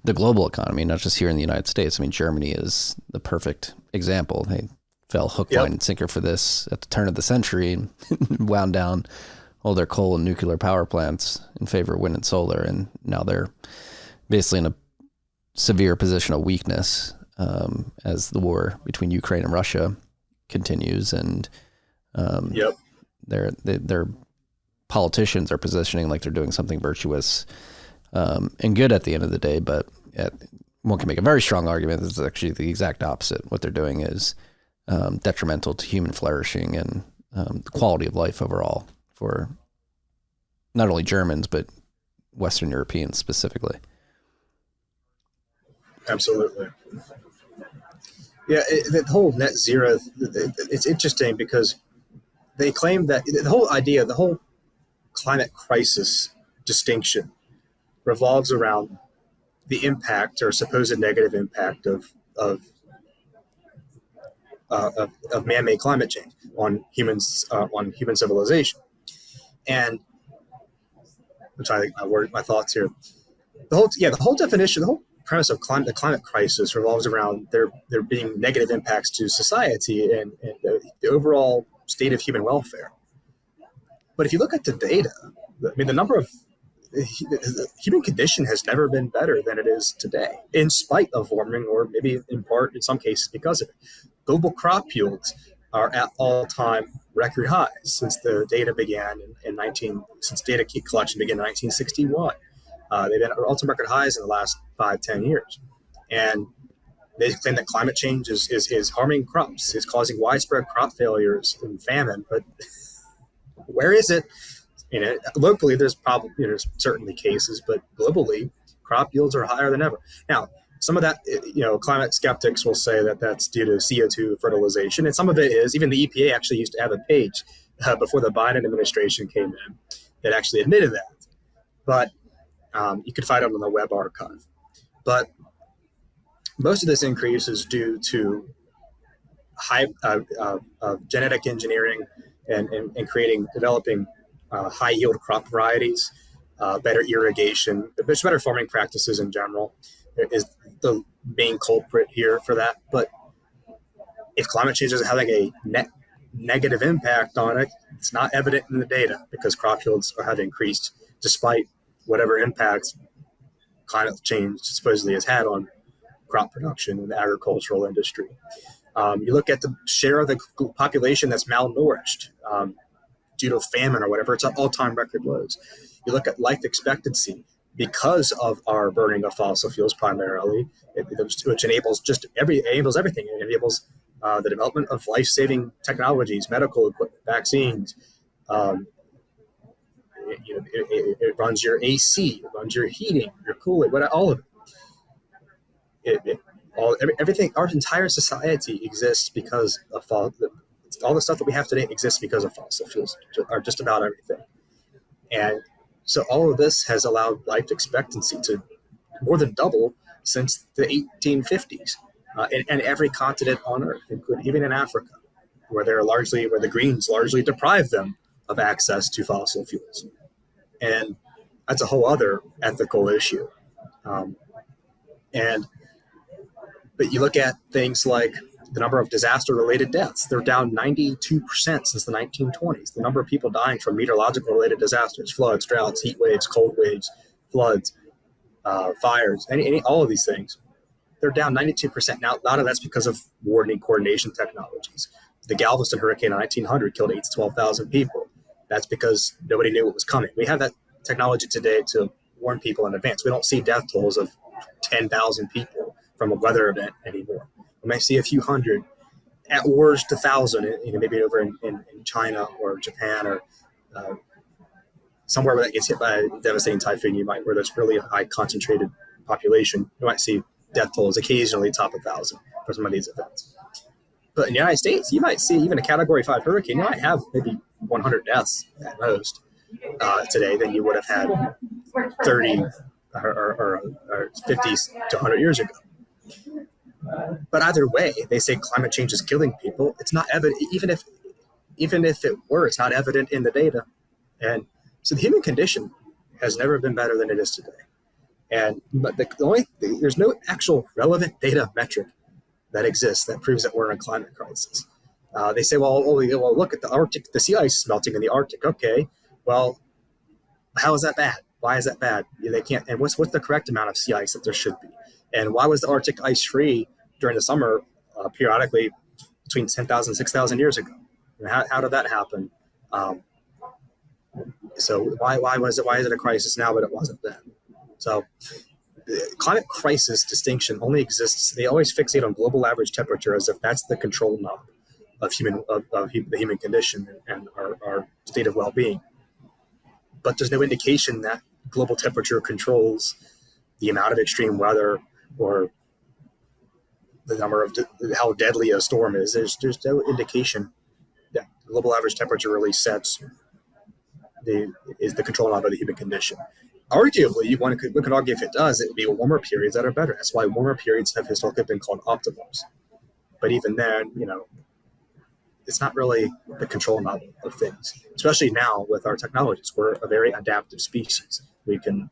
the global economy, not just here in the United States. I mean, Germany is the perfect example. They fell hook, line, and sinker for this at the turn of the century and wound down all their coal and nuclear power plants in favor of wind and solar. And now they're basically in a severe position of weakness as the war between Ukraine and Russia continues. And their politicians are positioning like they're doing something virtuous and good at the end of the day, but one can make a very strong argument that it's actually the exact opposite. What they're doing is detrimental to human flourishing and the quality of life overall for not only Germans, but Western Europeans specifically. Absolutely. Yeah, the whole net zero, it's interesting because they claim that the whole climate crisis distinction revolves around the impact or supposed negative impact of man-made climate change on humans, on human civilization. And I'm trying to think my thoughts here. The whole definition, the whole premise of the climate crisis revolves around there being negative impacts to society and the overall state of human welfare. But if you look at the data, I mean, the human condition has never been better than it is today, in spite of warming, or maybe in part, in some cases, because of it. Global crop yields are at all-time record highs since the data began since data collection began in 1961. They've been at all-time record highs in the last 5-10 years, and they claim that climate change is harming crops, is causing widespread crop failures and famine. But where is it? Locally, there's certainly cases, but globally, crop yields are higher than ever. Now, some of that, climate skeptics will say that that's due to CO2 fertilization, and some of it is. Even the EPA actually used to have a page before the Biden administration came in that actually admitted that. But you can find it on the web archive. But most of this increase is due to genetic engineering and developing high yield crop varieties, better irrigation, there's better farming practices in general is the main culprit here for that. But if climate change is having a net negative impact on it, it's not evident in the data because crop yields have increased despite whatever impacts climate change supposedly has had on crop production and the agricultural industry. You look at the share of the population that's malnourished due to famine or whatever, it's at all-time record lows. You look at life expectancy because of our burning of fossil fuels primarily, which enables everything. It enables the development of life-saving technologies, medical equipment, vaccines. It runs your AC, it runs your heating, your cooling, all of it. Everything, our entire society exists because of all the stuff that we have today exists because of fossil fuels, or just about everything. And so all of this has allowed life expectancy to more than double since the 1850s, in every continent on Earth, including even in Africa, where the Greens largely deprive them of access to fossil fuels, and that's a whole other ethical issue. Um, and But you look at things like the number of disaster-related deaths; they're down 92% since the 1920s. The number of people dying from meteorological-related disasters, floods, droughts, heat waves, cold waves, floods, fires, all of these things, they're down 92%. Now, a lot of that's because of warning coordination technologies. The Galveston hurricane in 1900 killed 8,000 to 12,000 people. That's because nobody knew what was coming. We have that technology today to warn people in advance. We don't see death tolls of 10,000 people from a weather event anymore. We might see a few hundred, at worst 1,000, maybe over in China or Japan, or somewhere where that gets hit by a devastating typhoon, where there's really a high concentrated population, you might see death tolls occasionally top 1,000 for some of these events. But in the United States, you might see even a Category 5 hurricane, you might have maybe 100 deaths at most today than you would have had 30 or 50 to 100 years ago. But either way, they say climate change is killing people. It's not evident, even if it were, it's not evident in the data. And so the human condition has never been better than it is today. But there's no actual relevant data metric that exists that proves that we're in a climate crisis. They say, well, look at the Arctic, the sea ice is melting in the Arctic. Okay, well, how is that bad? Why is that bad? They can't. And what's the correct amount of sea ice that there should be? And why was the Arctic ice free during the summer periodically between 10,000 and 6,000 years ago? How did that happen? So why is it a crisis now, but it wasn't then? So the climate crisis distinction only exists. They always fixate on global average temperature as if that's the control knob of the human condition and our state of well-being. But there's no indication that global temperature controls the amount of extreme weather or the number of how deadly a storm is. There's no indication that global average temperature really sets is the control knob of the human condition. Arguably, we could argue if it does, it would be warmer periods that are better. That's why warmer periods have historically been called optimums. But even then, it's not really the control knob of things, especially now with our technologies. We're a very adaptive species. We can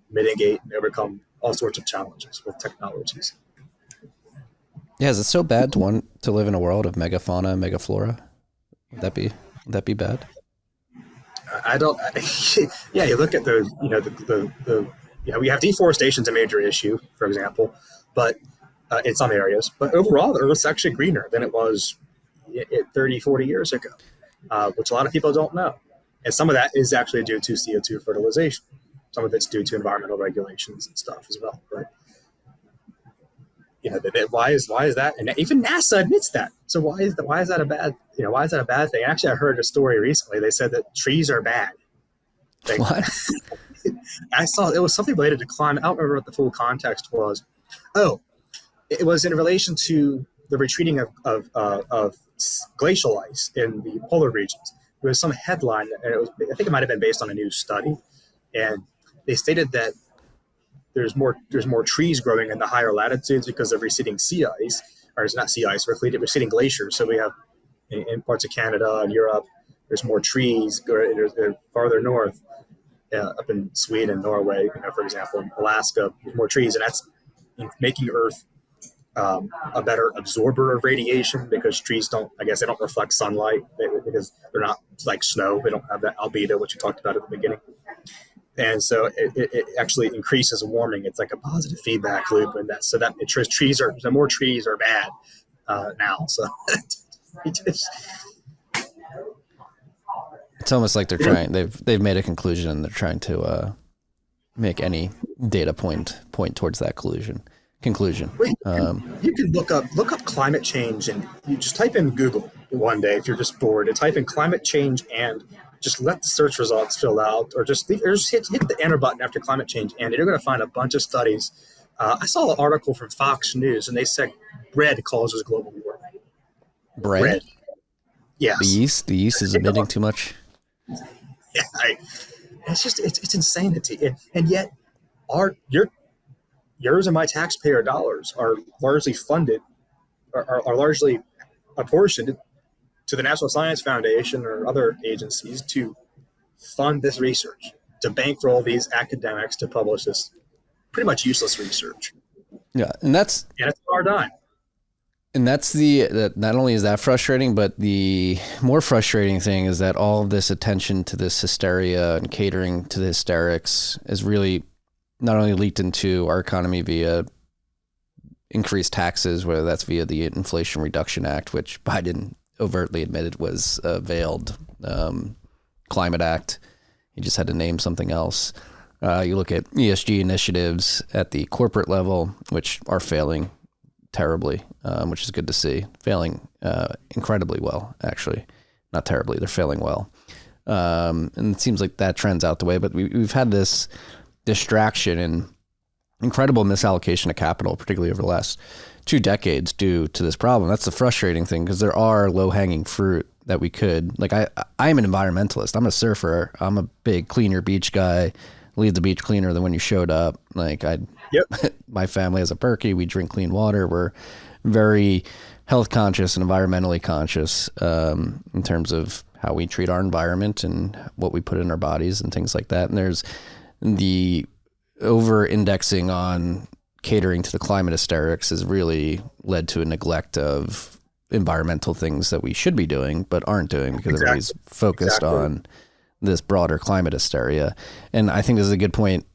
mitigate and overcome all sorts of challenges with technologies. Yeah, is it so bad to live in a world of megafauna and megaflora? Would that be bad? I don't. Yeah, you look at we have deforestation is a major issue, for example, but in some areas. But overall, the Earth's actually greener than it was 30, 40 years ago, which a lot of people don't know. And some of that is actually due to CO2 fertilization. Some of it's due to environmental regulations and stuff as well. But why is that? And even NASA admits that. So why is that a bad? Why is that a bad thing? Actually, I heard a story recently. They said that trees are bad. What? I saw it was something related to climate. I don't remember what the full context was. Oh, it was in relation to the retreating of glacial ice in the polar regions. There was some headline, and I think it might have been based on a new study, and they stated that there's more trees growing in the higher latitudes because of receding sea ice, or it's not sea ice, receding glaciers. So we have in parts of Canada and Europe, there's more trees farther north, up in Sweden, Norway, for example, in Alaska, there's more trees, and that's making Earth a better absorber of radiation because trees they don't reflect sunlight because they're not like snow. They don't have that albedo, which you talked about at the beginning. And so it actually increases warming. It's like a positive feedback loop, and the more trees are bad now. So it's almost like they're trying. They've made a conclusion, and they're trying to make any data point towards that conclusion. You can look up climate change, and you just type in Google one day if you're just bored, and type in climate change and just let the search results fill out, or just hit the enter button after climate change, and you're going to find a bunch of studies I saw an article from Fox News, and they said bread causes global warming. Bread? Bread, yes. The yeast is emitting too much. Yeah, it's just it's insanity, and yet yours and my taxpayer dollars are largely funded, are largely apportioned to the National Science Foundation or other agencies to fund this research, to bankroll these academics to publish this pretty much useless research. Yeah, And it's our dime. and that's that not only is that frustrating, but the more frustrating thing is that all of this attention to this hysteria and catering to the hysterics is really not only leaked into our economy via increased taxes, whether that's via the Inflation Reduction Act, which Biden overtly admitted was a veiled climate act. He just had to name something else. You look at ESG initiatives at the corporate level, which are failing terribly, which is good to see. Failing incredibly well, actually. Not terribly, they're failing well. And it seems like that trend's out the way, but we've had this distraction and incredible misallocation of capital, particularly over the last 2 decades due to this problem. That's the frustrating thing, because there are low-hanging fruit that we could, like I'm an environmentalist. I'm a surfer. I'm a big clean your beach guy. Leave the beach cleaner than when you showed up. Like my family has a Bitkey. We drink clean water. We're very health conscious and environmentally conscious in terms of how we treat our environment and what we put in our bodies and things like that. And there's the over indexing on catering to the climate hysterics has really led to a neglect of environmental things that we should be doing, but aren't doing because everybody's focused on this broader climate hysteria. And I think this is a good point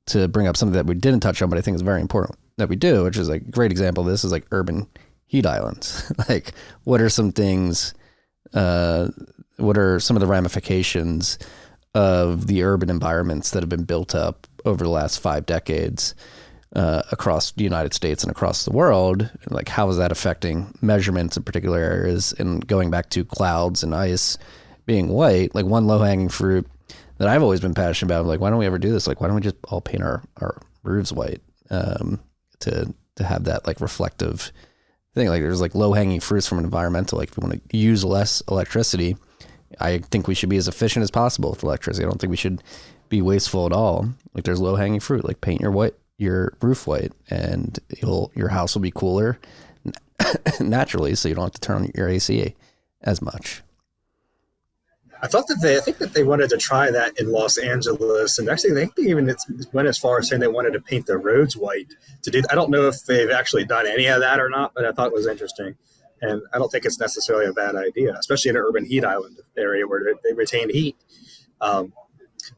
to bring up something that we didn't touch on, but I think is very important that we do, which is like a great example of this is like urban heat islands. Like what are some things, what are some of the ramifications of the urban environments that have been built up over the last 5 decades across the United States and across the world? Like how is that affecting measurements in particular areas? And going back to clouds and ice being white, like one low-hanging fruit that I've always been passionate about, like, why don't we ever do this? Like, why don't we just all paint our roofs white to have that like reflective thing? Like there's like low-hanging fruits from an environmental, like if we want to use less electricity, I think we should be as efficient as possible with electricity. I don't think we should be wasteful at all. Like there's low-hanging fruit, like paint your roof white and your house will be cooler naturally, so you don't have to turn on your AC as much. I think that they wanted to try that in Los Angeles, and actually, they even went as far as saying they wanted to paint the roads white to do. I don't know if they've actually done any of that or not, but I thought it was interesting, and I don't think it's necessarily a bad idea, especially in an urban heat island area where they retain heat.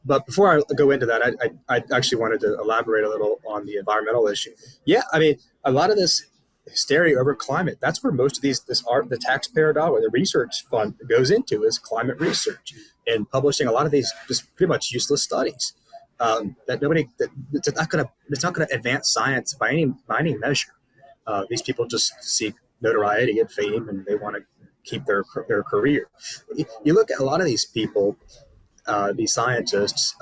But before I go into that, I actually wanted to elaborate a little on the environmental issue. Yeah, I mean, a lot of this hysteria over climate, that's where most of the taxpayer dollar, the research fund goes into, is climate research and publishing a lot of these just pretty much useless studies it's not going to advance science by any measure. These people just seek notoriety and fame, and they want to keep their career. You look at a lot of these people, these scientists.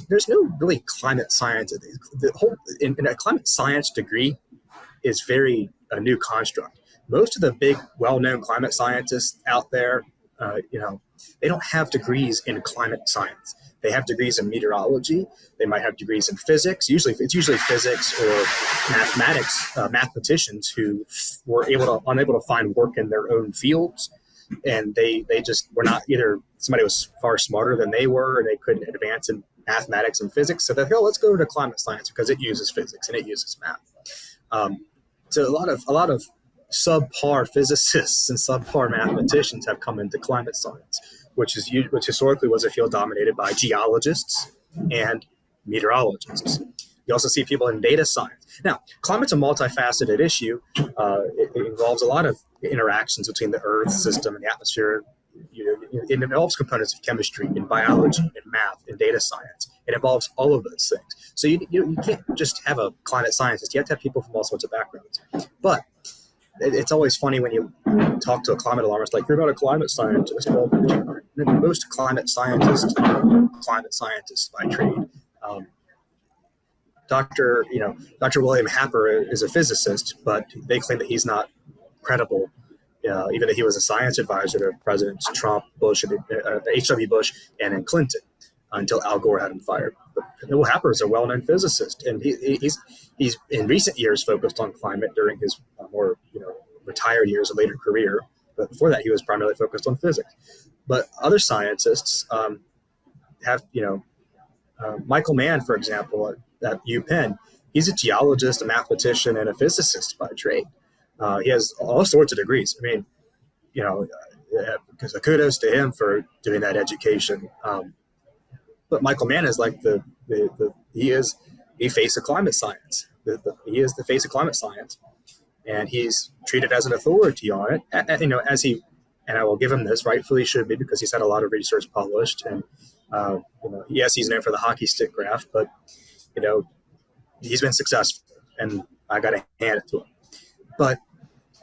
There's no really climate science. The whole in a climate science degree is a new construct. Most of the big, well-known climate scientists out there, they don't have degrees in climate science. They have degrees in meteorology. They might have degrees in physics. It's usually physics or mathematics, mathematicians who were unable to find work in their own fields. And they just were not, either somebody was far smarter than they were, or they couldn't advance in mathematics and physics. So they go, let's go to climate science because it uses physics and it uses math. So a lot of subpar physicists and subpar mathematicians have come into climate science, which historically was a field dominated by geologists and meteorologists. You also see people in data science. Now, climate's a multifaceted issue. It involves a lot of interactions between the Earth system and the atmosphere. It involves components of chemistry and biology and math and data science. It involves all of those things. So you can't just have a climate scientist. You have to have people from all sorts of backgrounds. But it's always funny when you talk to a climate alarmist, like, you're not a climate scientist. Well, most climate scientists are climate scientists by trade. Dr. William Happer is a physicist, but they claim that he's not credible. Even though he was a science advisor to Presidents Trump, Bush, H.W. Bush, and then Clinton, until Al Gore had him fired. But Will Happer is a well-known physicist, and he's in recent years focused on climate during his more retired years, a later career. But before that, he was primarily focused on physics. But other scientists have, Michael Mann, for example, at UPenn, he's a geologist, a mathematician, and a physicist by trade. He has all sorts of degrees. I mean, because kudos to him for doing that education. But Michael Mann is like he is a face of climate science. He is the face of climate science, and he's treated as an authority on it. And I will give him this, rightfully should be, because he's had a lot of research published. And yes, he's known for the hockey stick graph, but he's been successful, and I got to hand it to him. But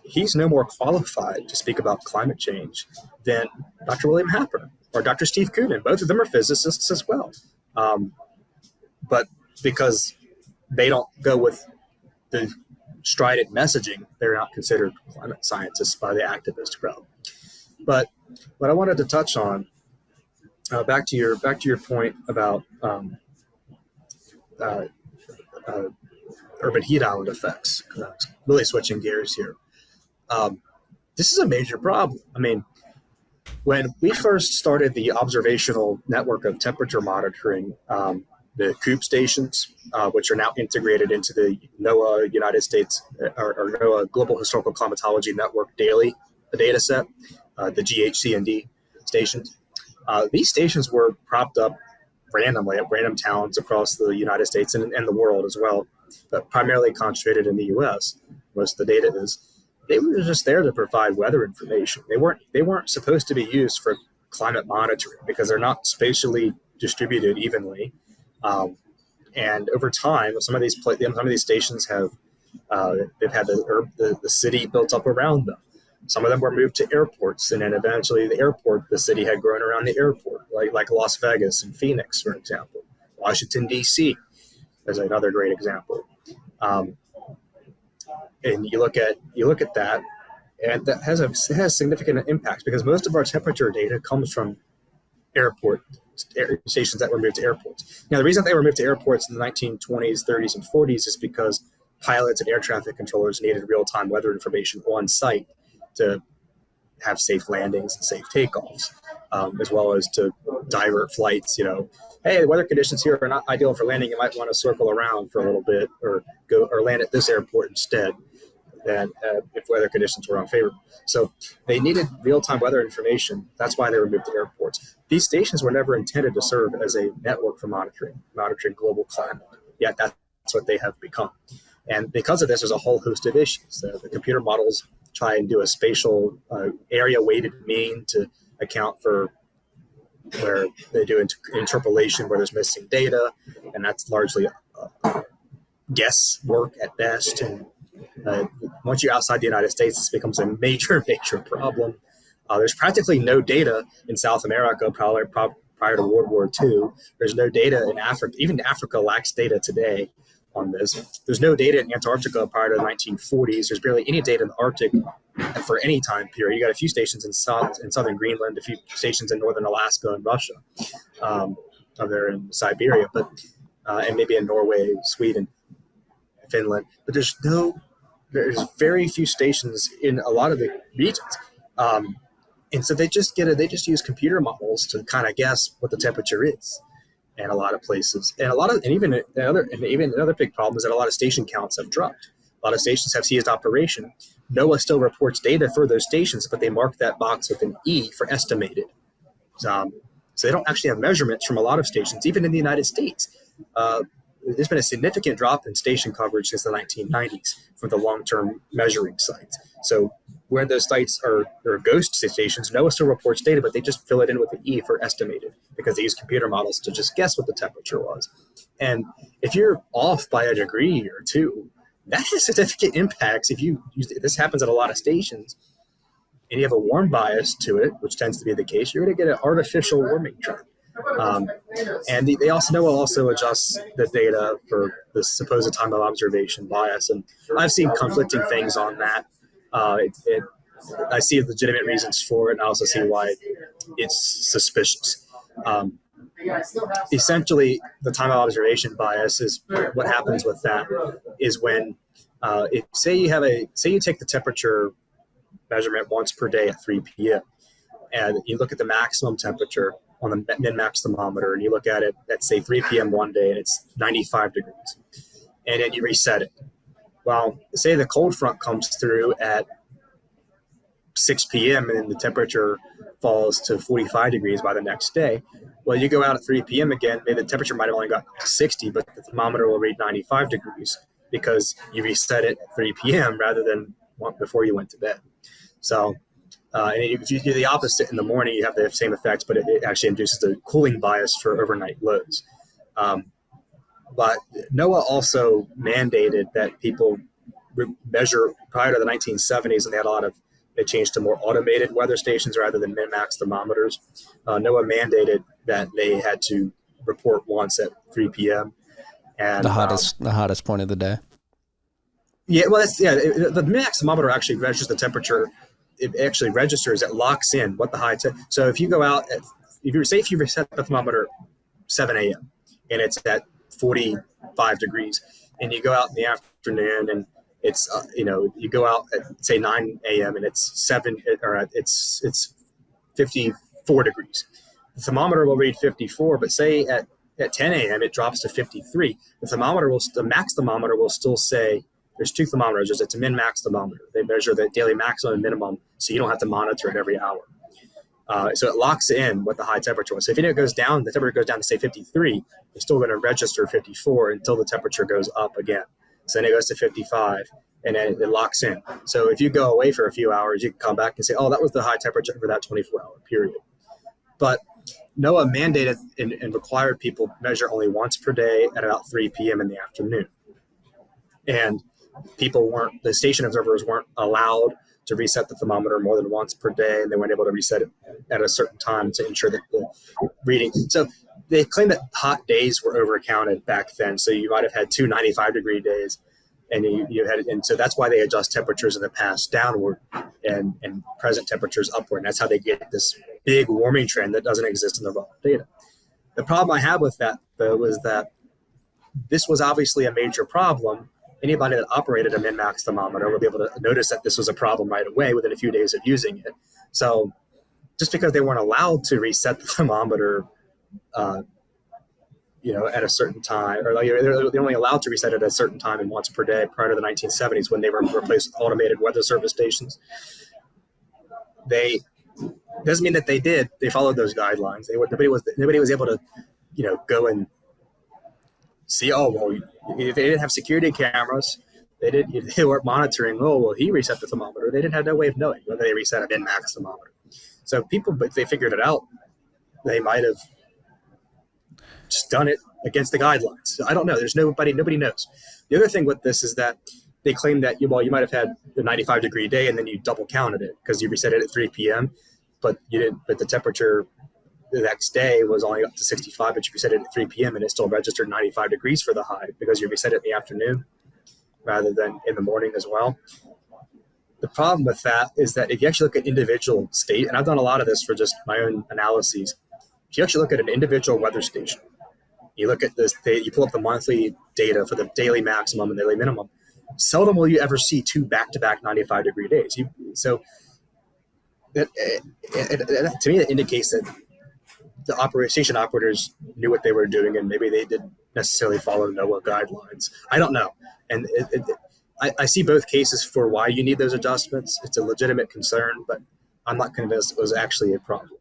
he's no more qualified to speak about climate change than Dr. William Happer or Dr. Steve Koonin. Both of them are physicists as well. But because they don't go with the strident messaging, they're not considered climate scientists by the activist crowd. But what I wanted to touch on, back to your point about urban heat island effects. Really switching gears here. This is a major problem. I mean, when we first started the observational network of temperature monitoring, the COOP stations, which are now integrated into the NOAA United States or NOAA Global Historical Climatology Network daily data set, the GHC&D stations. These stations were propped up randomly at random towns across the United States and the world as well, but primarily concentrated in the U.S. Most of the data is. They were just there to provide weather information. They weren't supposed to be used for climate monitoring because they're not spatially distributed evenly. And over time, some of these stations have they've had the city built up around them. Some of them were moved to airports, and then eventually the city had grown around the airport, like Las Vegas and Phoenix, for example. Washington, D.C. is another great example. And you look at that, and that has significant impacts because most of our temperature data comes from airport stations that were moved to airports. Now, the reason they were moved to airports in the 1920s, 30s, and 40s is because pilots and air traffic controllers needed real-time weather information on site to have safe landings and safe takeoffs, as well as to divert flights. Hey, the weather conditions here are not ideal for landing. You might want to circle around for a little bit or land at this airport instead. Than if weather conditions were unfavorable. So they needed real-time weather information. That's why they were moved to airports. These stations were never intended to serve as a network for monitoring global climate. Yet that's what they have become. And because of this, there's a whole host of issues. The computer models try and do a spatial area-weighted mean to account for where they do interpolation where there's missing data, and that's largely guesswork at best. And once you're outside the United States, this becomes a major, major problem. There's practically no data in South America prior to World War II. There's no data in Africa. Even Africa lacks data today on this. There's no data in Antarctica prior to the 1940s. There's barely any data in the Arctic for any time period. You got a few stations in southern Greenland, a few stations in northern Alaska and Russia, there in Siberia, but and maybe in Norway, Sweden, Finland. But there's very few stations in a lot of the regions. And so they just use computer models to kind of guess what the temperature is in a lot of places. And even another big problem is that a lot of station counts have dropped. A lot of stations have ceased operation. NOAA still reports data for those stations, but they mark that box with an E for estimated. So they don't actually have measurements from a lot of stations, even in the United States. There's been a significant drop in station coverage since the 1990s for the long-term measuring sites. So where those sites are ghost stations, NOAA still reports data, but they just fill it in with an E for estimated because they use computer models to just guess what the temperature was. And if you're off by a degree or two, that has significant impacts. This happens at a lot of stations, and you have a warm bias to it, which tends to be the case, you're going to get an artificial warming trend. And they also NOAA also adjusts the data for the supposed time of observation bias, and I've seen conflicting things on that. I see legitimate reasons for it, and I also see why it's suspicious. Essentially, the time of observation bias is what happens with that is when, if say you take the temperature measurement once per day at 3 p.m. and you look at the maximum temperature on the min-max thermometer, and you look at it at say 3 p.m. one day and it's 95 degrees, and then you reset it. Well, say the cold front comes through at 6 p.m. and the temperature falls to 45 degrees by the next day. Well, you go out at 3 p.m. again, maybe the temperature might have only got to 60, but the thermometer will read 95 degrees because you reset it at 3 p.m. rather than before you went to bed. So, and if you do the opposite in the morning, you have the same effects, but it actually induces a cooling bias for overnight lows. But NOAA also mandated that people measure prior to the 1970s, and they changed to more automated weather stations rather than min-max thermometers. NOAA mandated that they had to report once at 3 p.m. And the hottest point of the day. Yeah, well, the min-max thermometer actually registers the temperature. It actually registers, it locks in what the high so if you go out if you reset the thermometer 7 a.m. and it's at 45 degrees, and you go out in the afternoon and it's you go out at say 9 a.m. and it's 54 degrees. The thermometer will read 54, but say at 10 a.m. it drops to 53. The max thermometer will still say, there's two thermometers. It's a min-max thermometer. They measure the daily maximum and minimum, so you don't have to monitor it every hour. So it locks in what the high temperature was. So if it goes down, the temperature goes down to say 53, it's still going to register 54 until the temperature goes up again. So then it goes to 55, and then it locks in. So if you go away for a few hours, you can come back and say, oh, that was the high temperature for that 24-hour period. But NOAA mandated and required people measure only once per day at about 3 p.m. in the afternoon. And the station observers weren't allowed to reset the thermometer more than once per day, and they weren't able to reset it at a certain time to ensure that the reading. So they claim that hot days were overcounted back then. So you might have had 2 95-degree days, and and so that's why they adjust temperatures in the past downward and present temperatures upward. And that's how they get this big warming trend that doesn't exist in the raw data. The problem I have with that, though, was that this was obviously a major problem. Anybody that operated a min-max thermometer would be able to notice that this was a problem right away within a few days of using it. So just because they weren't allowed to reset the thermometer, at a certain time, or they're only allowed to reset it at a certain time and once per day prior to the 1970s when they were replaced with automated weather service stations. Doesn't mean that they followed those guidelines. Nobody was able to, go and see, they didn't have security cameras. They weren't monitoring. He reset the thermometer. They didn't have no way of knowing whether they reset a min-max thermometer. So if they figured it out, they might have just done it against the guidelines. I don't know. Nobody knows. The other thing with this is that they claim that you might have had a 95-degree day and then you double counted it because you reset it at 3 p.m. But you didn't. But the temperature the next day was only up to 65, but you reset it at 3 p.m. and it still registered 95 degrees for the high because you reset it in the afternoon rather than in the morning as well. The problem with that is that if you actually look at individual state, and I've done a lot of this for just my own analyses, if you actually look at an individual weather station, you look at this, you pull up the monthly data for the daily maximum and daily minimum, seldom will you ever see 2 back-to-back 95-degree days. To me, that indicates that the station operators knew what they were doing, and maybe they didn't necessarily follow NOAA guidelines. I don't know. And I see both cases for why you need those adjustments. It's a legitimate concern, but I'm not convinced it was actually a problem.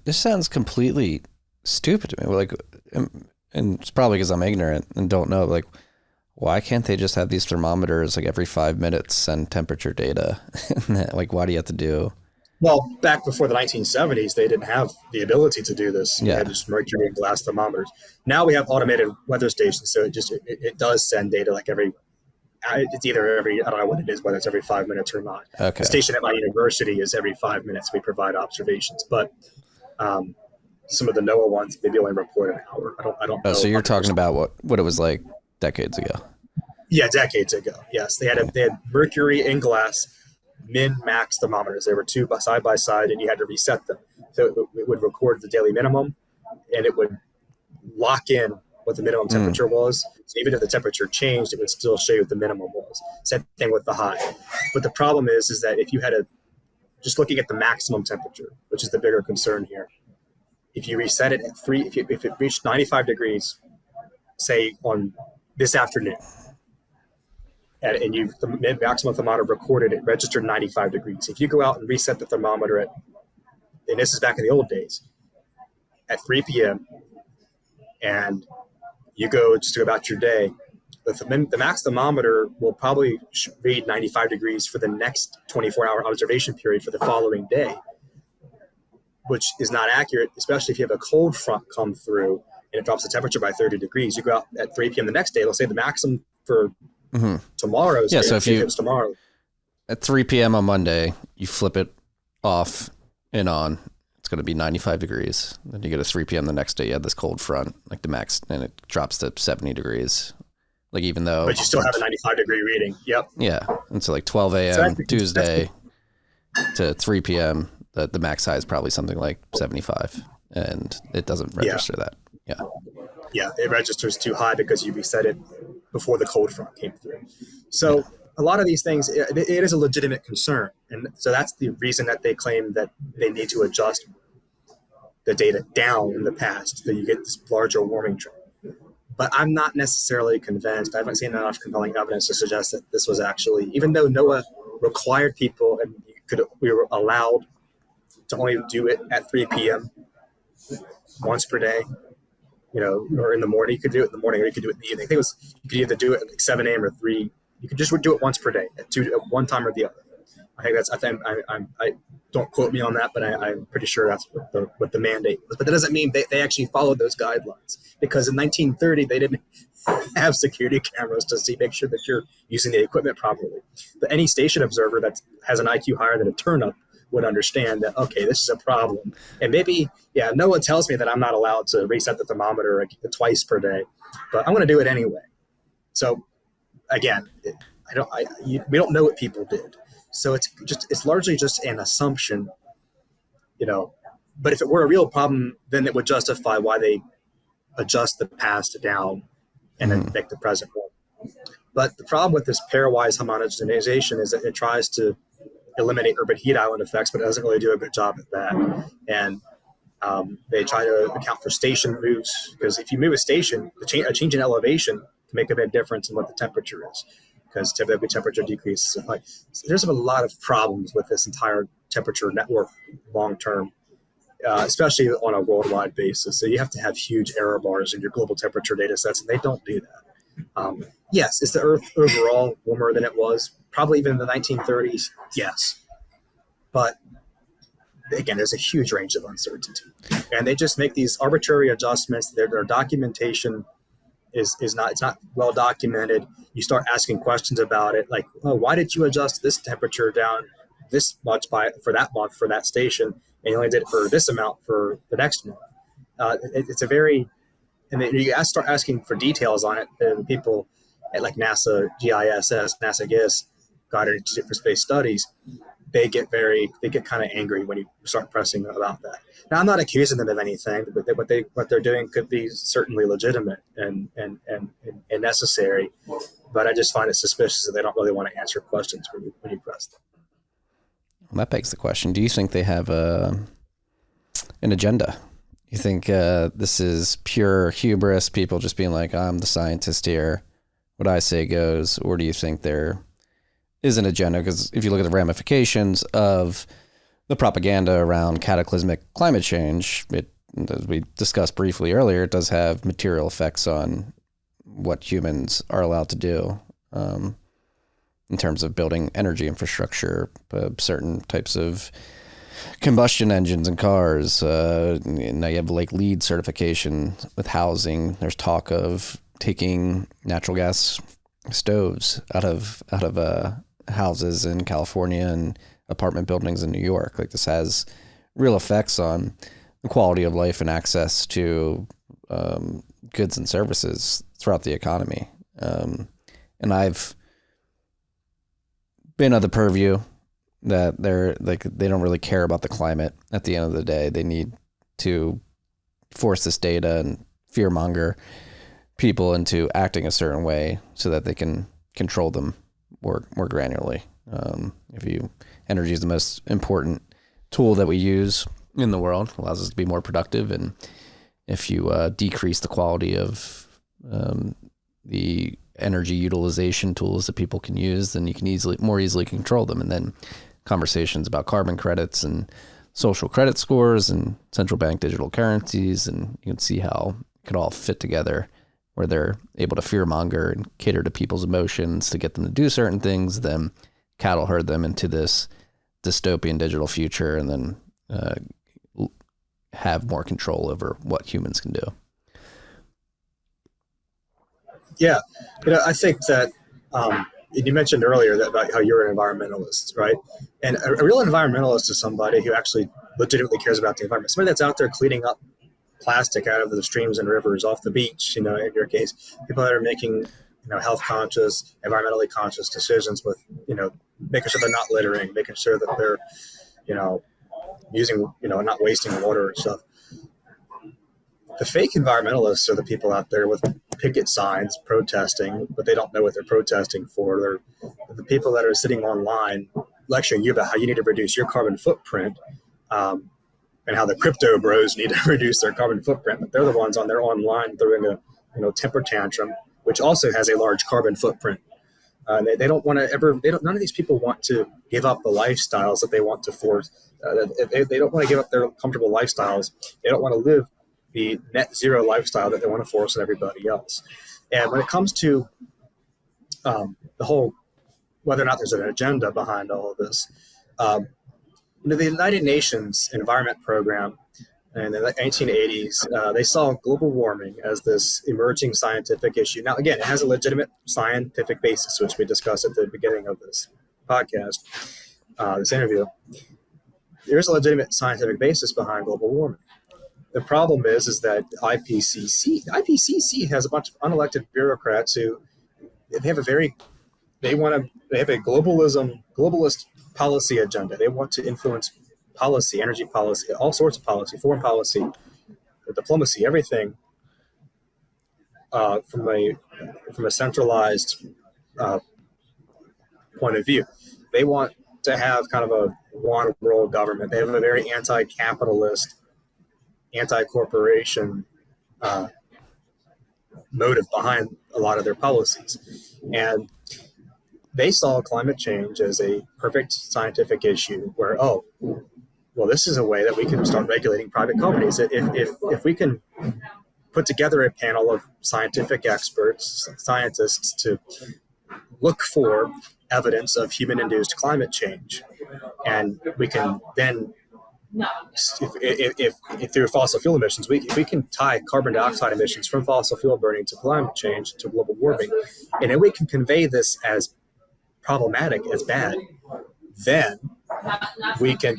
This sounds completely stupid to me. Like, and it's probably because I'm ignorant and don't know. Like, why can't they just have these thermometers like every 5 minutes send temperature data? Like, why do you have to do? Well, back before the 1970s, they didn't have the ability to do this. Yeah. They had just mercury and glass thermometers. Now we have automated weather stations, so it does send data like it's either every, I don't know what it is, whether it's every 5 minutes or not. Okay. The station at my university is every 5 minutes we provide observations. But some of the NOAA ones maybe only report an hour. I don't know. So you're talking about what it was like decades ago. Yeah, decades ago. Yes, they had mercury in glass min max thermometers. There were two side by side, and you had to reset them. So it would record the daily minimum, and it would lock in what the minimum temperature was. So even if the temperature changed, it would still show you what the minimum was. Same thing with the high. But the problem is that if you had just looking at the maximum temperature, which is the bigger concern here, if you reset it at if it reached 95 degrees, say on this afternoon, and the maximum thermometer recorded it registered 95 degrees. If you go out and reset the thermometer and this is back in the old days, at 3 p.m. and you go about your day, the max thermometer will probably read 95 degrees for the next 24-hour observation period for the following day, which is not accurate, especially if you have a cold front come through and it drops the temperature by 30 degrees. You go out at 3 p.m. the next day, let's say the maximum for tomorrow's day, so if you tomorrow at 3 p.m. on Monday, you flip it off and on, it's going to be 95 degrees. Then you get a 3 p.m. the next day, you have this cold front, like the max, and it drops to 70 degrees. Like even though, but you still have a 95 degree reading. Yep. Yeah, and so like 12 a.m. Tuesday to 3 p.m. The max high is probably something like 75, and it doesn't register that. Yeah, it registers too high because you reset it before the cold front came through. So a lot of these things, it is a legitimate concern. And so that's the reason that they claim that they need to adjust the data down in the past, that you get this larger warming trend. But I'm not necessarily convinced. I haven't seen enough compelling evidence to suggest that this was actually, even though NOAA required people and we were allowed to only do it at 3 p.m. once per day, or in the morning. You could do it in the morning or you could do it in the evening. I think you could either do it at like 7 a.m. or 3. You could just do it once per day at one time or the other. I don't quote me on that, but I'm pretty sure that's what the mandate was. But that doesn't mean they actually followed those guidelines, because in 1930 they didn't have security cameras to make sure that you're using the equipment properly. But any station observer that has an IQ higher than a turn-up would understand that, okay, this is a problem. And maybe, NOAA tells me that I'm not allowed to reset the thermometer twice per day, but I'm going to do it anyway. So again, we don't know what people did. So it's largely just an assumption, but if it were a real problem, then it would justify why they adjust the past down and then make the present more. But the problem with this pairwise homogenization is that it tries to eliminate urban heat island effects, but it doesn't really do a good job at that. And they try to account for station moves, because if you move a station, a change in elevation can make a big difference in what the temperature is, because typically temperature decreases. So there's a lot of problems with this entire temperature network long term, especially on a worldwide basis. So you have to have huge error bars in your global temperature data sets, and they don't do that. Yes, is the Earth overall warmer than it was? Probably even in the 1930s, yes. But again, there's a huge range of uncertainty. And they just make these arbitrary adjustments. Their documentation is not well documented. You start asking questions about it, like, oh, why did you adjust this temperature down this much for that month for that station, and you only did it for this amount for the next month? It's a very, and then you start asking for details on it. And people at like NASA GISS, NASA GIS, Goddard Institute for Space Studies, they get kind of angry when you start pressing about that. Now, I'm not accusing them of anything, but what they're doing could be certainly legitimate and necessary. But I just find it suspicious that they don't really want to answer questions when you press them. Well, that begs the question: do you think they have an agenda? You think this is pure hubris, people just being like, I'm the scientist here, what I say goes, or do you think there is an agenda? Because if you look at the ramifications of the propaganda around cataclysmic climate change, as we discussed briefly earlier, it does have material effects on what humans are allowed to do in terms of building energy infrastructure, certain types of combustion engines in cars. Now you have like LEED certification with housing. There's talk of taking natural gas stoves out of houses in California and apartment buildings in New York. Like, this has real effects on quality of life and access to goods and services throughout the economy. And I've been of the purview that they don't really care about the climate at the end of the day. They need to force this data and fearmonger people into acting a certain way so that they can control them more granularly. Energy is the most important tool that we use in the world, allows us to be more productive. And if you decrease the quality of the energy utilization tools that people can use, then you can more easily control them. And then conversations about carbon credits and social credit scores and central bank digital currencies, and you can see how it could all fit together, where they're able to fearmonger and cater to people's emotions to get them to do certain things, then cattle herd them into this dystopian digital future, and then have more control over what humans can do. Yeah, I think that you mentioned earlier that about how you're an environmentalist, right? And a real environmentalist is somebody who actually legitimately cares about the environment. Somebody that's out there cleaning up plastic out of the streams and rivers, off the beach, in your case. People that are making, health conscious, environmentally conscious decisions with, making sure they're not littering, making sure that they're, using, not wasting water and stuff. The fake environmentalists are the people out there with picket signs protesting, but they don't know what they're protesting for. They're the people that are sitting online lecturing you about how you need to reduce your carbon footprint, and how the crypto bros need to reduce their carbon footprint. But they're the ones on their online throwing a temper tantrum, which also has a large carbon footprint. They don't want to ever. None of these people want to give up the lifestyles that they want to force. They don't want to give up their comfortable lifestyles. They don't want to live the net zero lifestyle that they want to force on everybody else. And when it comes to the whole, whether or not there's an agenda behind all of this, the United Nations Environment Program in the 1980s, they saw global warming as this emerging scientific issue. Now, again, it has a legitimate scientific basis, which we discussed at the beginning of this podcast, this interview. There's a legitimate scientific basis behind global warming. The problem is that IPCC has a bunch of unelected bureaucrats who they have a globalist policy agenda. They want to influence policy, energy policy, all sorts of policy, foreign policy, diplomacy, everything from a centralized point of view. They want to have kind of a one world government. They have a very anti-capitalist, anti-corporation motive behind a lot of their policies. And they saw climate change as a perfect scientific issue where, this is a way that we can start regulating private companies. If we can put together a panel of scientific experts, scientists, to look for evidence of human-induced climate change, and we can then, if through fossil fuel emissions, we can tie carbon dioxide emissions from fossil fuel burning to climate change, to global warming, and then we can convey this as problematic, as bad, then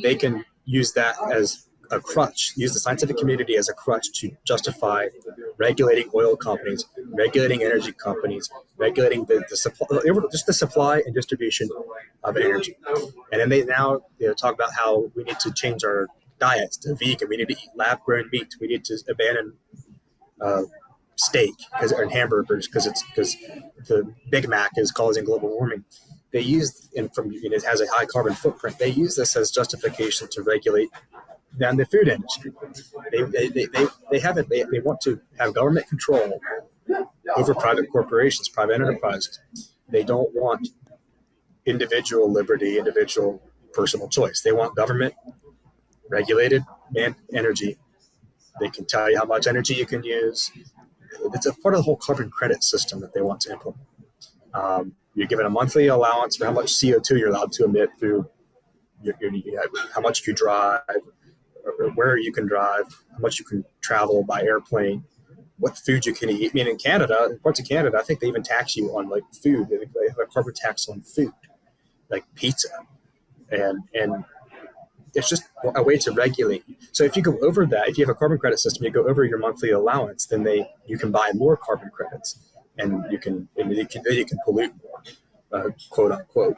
they can use that as a crutch, use the scientific community as a crutch to justify regulating oil companies, regulating energy companies, regulating the supply, just the supply and distribution of energy. And then they now talk about how we need to change our diets to vegan. We need to eat lab-grown meat. We need to abandon steak and hamburgers because the Big Mac is causing global warming. They use, it has a high carbon footprint. They use this as justification to regulate down the food industry. They want to have government control over private corporations, private enterprises. They don't want individual liberty, individual personal choice. They want government regulated energy. They can tell you how much energy you can use. It's a part of the whole carbon credit system that they want to implement. You're given a monthly allowance for how much CO2 you're allowed to emit through how much you drive, or where you can drive, how much you can travel by airplane, what food you can eat. I mean, in Canada, in parts of Canada, I think they even tax you on like food. They have a carbon tax on food, like pizza, and it's just a way to regulate you. So if you go over that, if you have a carbon credit system, you go over your monthly allowance, then you can buy more carbon credits, and you can pollute more, quote unquote.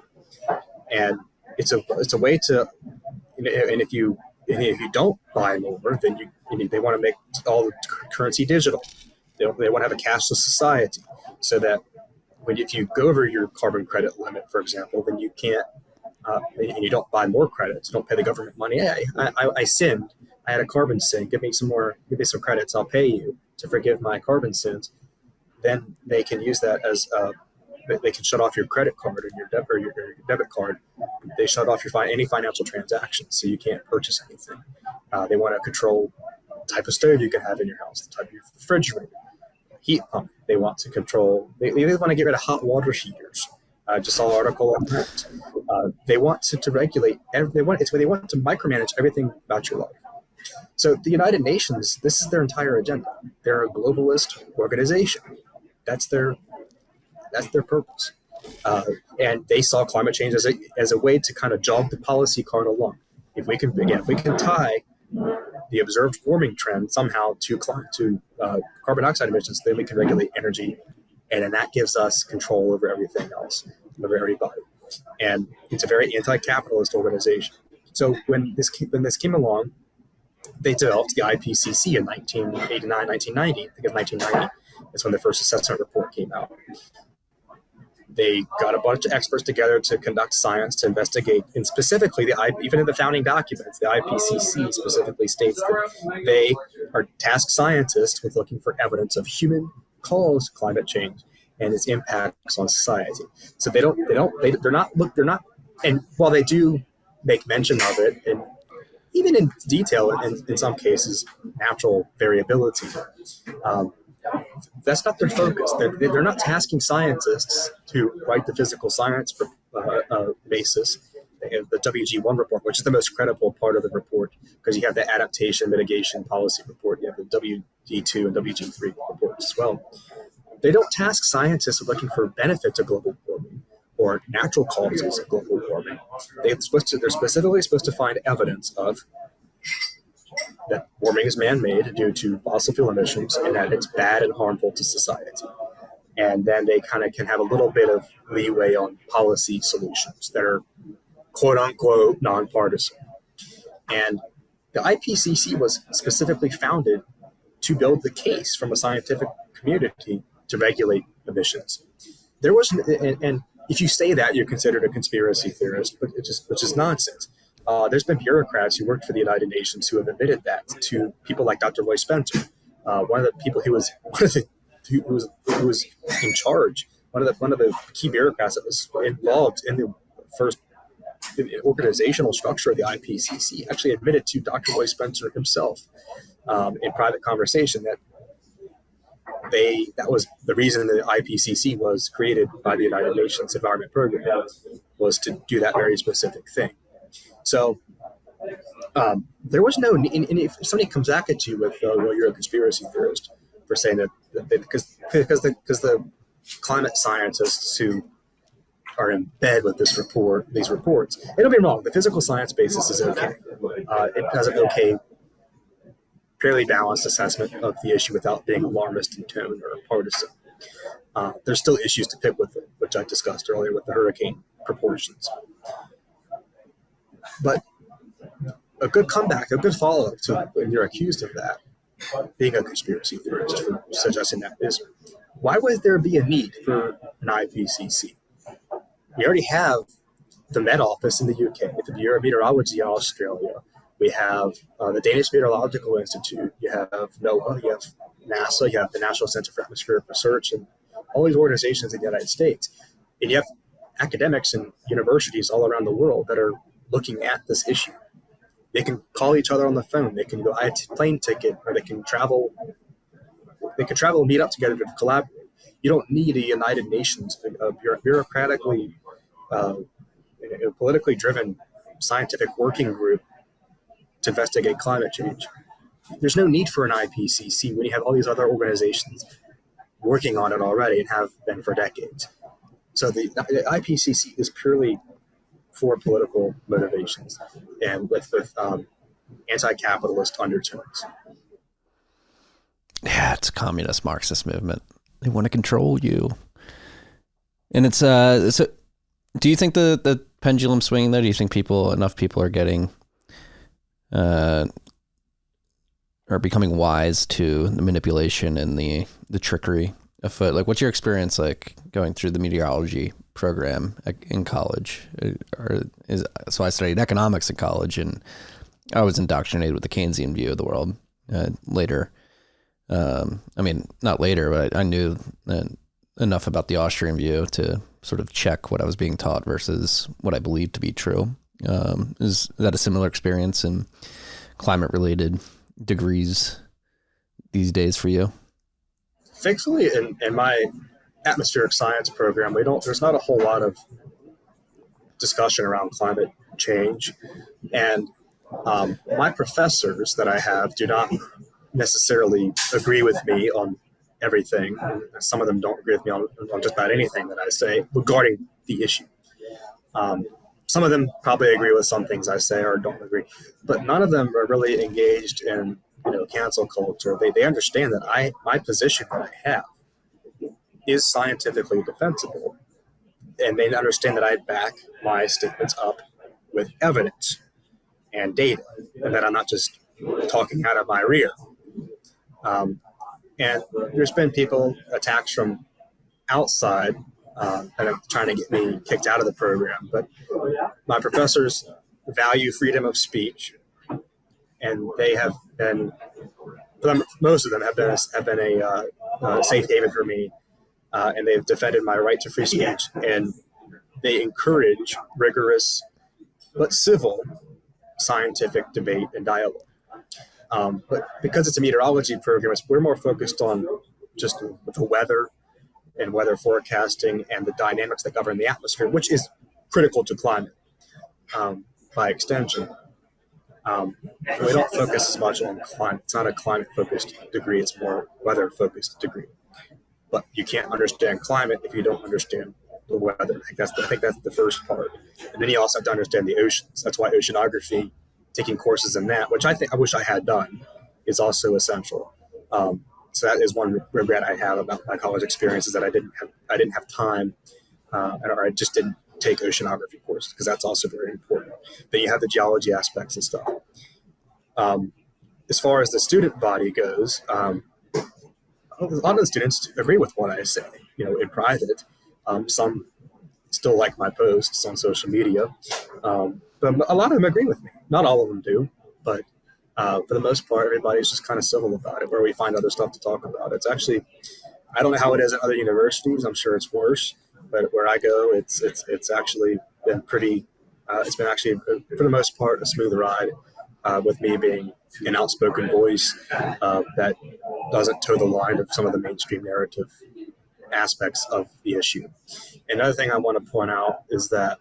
And it's a way to, and if you don't buy more, then they want to make all the currency digital. They want to have a cashless society, so that if you go over your carbon credit limit, for example, then you can't, and you don't buy more credits, you don't pay the government money. Hey, I sinned. I had a carbon sin. Give me some credits. I'll pay you to forgive my carbon sins. Then they can use that as they can shut off your credit card and your debit card. They shut off any financial transactions, so you can't purchase anything. They want to control the type of stove you can have in your house, the type of your refrigerator, heat pump. They want to control. They want to get rid of hot water heaters. Just saw an article on that. They want to regulate. They want to micromanage everything about your life. So the United Nations, this is their entire agenda. They're a globalist organization. That's their purpose. And they saw climate change as a way to kind of jog the policy cart along. If we can tie the observed warming trend somehow to carbon dioxide emissions, then we can regulate energy, and then that gives us control over everything else, over everybody. And it's a very anti-capitalist organization. So when this came along, they developed the IPCC in 1989, 1990. I think it was 1990. That's when the first assessment report came out. They got a bunch of experts together to conduct science, to investigate, and specifically, even in the founding documents, the IPCC specifically states that they are tasked scientists with looking for evidence of human-caused climate change and its impacts on society. So they're not, and while they do make mention of it, and even in detail, in some cases, natural variability. That's not their focus. They're not tasking scientists to write the physical science basis. They have the WG1 report, which is the most credible part of the report, because you have the adaptation mitigation policy report. You have the WG2 and WG3 reports as well. They don't task scientists with looking for benefits of global warming or natural causes of global warming. They're specifically supposed to find evidence of that warming is man-made due to fossil fuel emissions, and that it's bad and harmful to society. And then they kind of can have a little bit of leeway on policy solutions that are quote-unquote nonpartisan. And the IPCC was specifically founded to build the case from a scientific community to regulate emissions. And if you say that, you're considered a conspiracy theorist, which is nonsense. There's been bureaucrats who worked for the United Nations who have admitted that to people like Dr. Roy Spencer, one of the people who was in charge, one of the key bureaucrats that was involved in the first organizational structure of the IPCC, actually admitted to Dr. Roy Spencer himself in private conversation that was the reason the IPCC was created by the United Nations Environment Program, was to do that very specific thing. So there was no need, and if somebody comes back at you with, well, you're a conspiracy theorist for saying that because the climate scientists who are in bed with these reports, and don't be wrong, the physical science basis is okay. It has an okay, fairly balanced assessment of the issue without being alarmist in tone or partisan. There's still issues to pick with it, which I discussed earlier with the hurricane proportions. But a good comeback, a good follow-up to when you're accused of that, being a conspiracy theorist for suggesting that, is why would there be a need for an IPCC? We already have the Met Office in the UK, the Bureau of Meteorology in Australia. We have the Danish Meteorological Institute. You have NOAA, you have NASA, you have the National Center for Atmospheric Research, and all these organizations in the United States. And you have academics and universities all around the world that are looking at this issue. They can call each other on the phone. They can go buy a plane ticket, or they can travel. They can travel and meet up together to collaborate. You don't need a United Nations, a bureaucratically, politically driven scientific working group to investigate climate change. There's no need for an IPCC when you have all these other organizations working on it already and have been for decades. So the IPCC is purely for political motivations and with anti-capitalist undertones. Yeah, it's a communist Marxist movement. They want to control you. And it's so do you think the pendulum swinging there? Do you think enough people are getting are becoming wise to the manipulation and the trickery afoot? Like, what's your experience like going through the meteorology program in college? So I studied economics in college, and I was indoctrinated with the Keynesian view of the world later. I mean, not later, but I knew enough about the Austrian view to sort of check what I was being taught versus what I believed to be true. Is that a similar experience in climate-related degrees these days for you? Thankfully, in my atmospheric science program, there's not a whole lot of discussion around climate change. And my professors that I have do not necessarily agree with me on everything. Some of them don't agree with me on just about anything that I say regarding the issue. Some of them probably agree with some things I say or don't agree, but none of them are really engaged in cancel culture. They understand that my position that I have is scientifically defensible, and they understand that I back my statements up with evidence and data, and that I'm not just talking out of my rear. And there's been attacks from outside that are trying to get me kicked out of the program. But my professors value freedom of speech, and they have been, most of them have been a safe haven for me, and they've defended my right to free speech, and they encourage rigorous but civil scientific debate and dialogue. But because it's a meteorology program, we're more focused on just the weather and weather forecasting and the dynamics that govern the atmosphere, which is critical to climate by extension. We don't focus as much on climate. It's not a climate-focused degree. It's more weather-focused degree. But you can't understand climate if you don't understand the weather. I think that's the first part. And then you also have to understand the oceans. That's why oceanography, taking courses in that, which I wish I had done, is also essential. So that is one regret I have about my college experience, is that I didn't have time, or I just didn't take oceanography courses, because that's also very important. Then you have the geology aspects and stuff. As far as the student body goes, a lot of the students agree with what I say, in private. Some still like my posts on social media, but a lot of them agree with me. Not all of them do, but for the most part, everybody's just kind of civil about it, where we find other stuff to talk about. It's actually, I don't know how it is at other universities. I'm sure it's worse, but where I go, it's actually been pretty, it's been actually, for the most part, a smooth ride, with me being an outspoken voice that doesn't toe the line of some of the mainstream narrative aspects of the issue. Another thing I want to point out is that,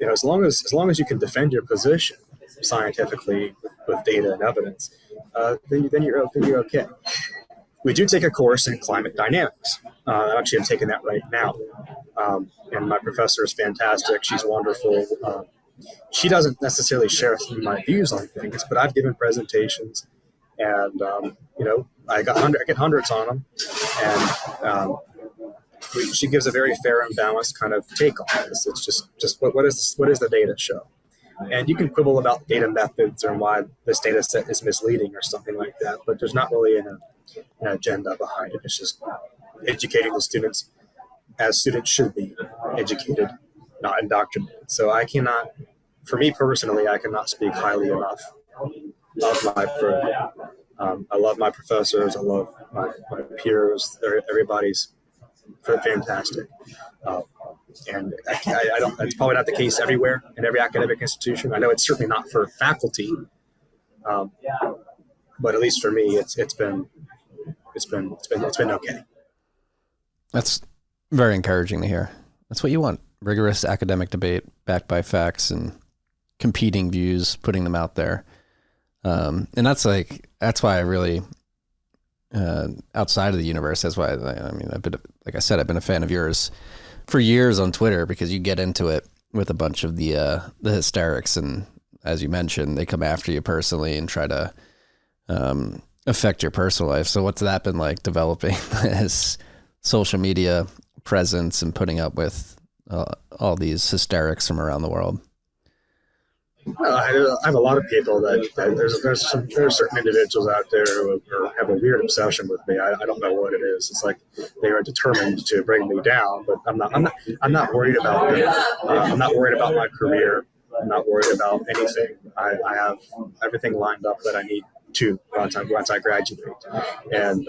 as long as you can defend your position scientifically with data and evidence, then you're okay. We do take a course in climate dynamics. Actually, I'm taking that right now, and my professor is fantastic. She's wonderful. She doesn't necessarily share my views on things, but I've given presentations, and I get hundreds on them, and she gives a very fair and balanced kind of take on this. It's just what is the data show? And you can quibble about data methods and why this data set is misleading or something like that, but there's not really an agenda behind it. It's just educating the students as students should be educated, not indoctrinated. So for me personally, I cannot speak highly enough of my program. I love my professors. I love my peers. Everybody's fantastic. And I don't. It's probably not the case everywhere in every academic institution. I know it's certainly not for faculty, but at least for me, it's been okay. That's very encouraging to hear. That's what you want: rigorous academic debate backed by facts and competing views, putting them out there. And that's why I really outside of the universe. That's why I've been, like I said, I've been a fan of yours for years on Twitter, because you get into it with a bunch of the hysterics, and as you mentioned, they come after you personally and try to affect your personal life. So what's that been like, developing this social media presence and putting up with all these hysterics from around the world? I have a lot of people that there's certain individuals out there who have a weird obsession with me. I don't know what it is. It's like they are determined to bring me down, but I'm not worried about them. I'm not worried about my career. I'm not worried about anything. I have everything lined up that I need to once I graduate, and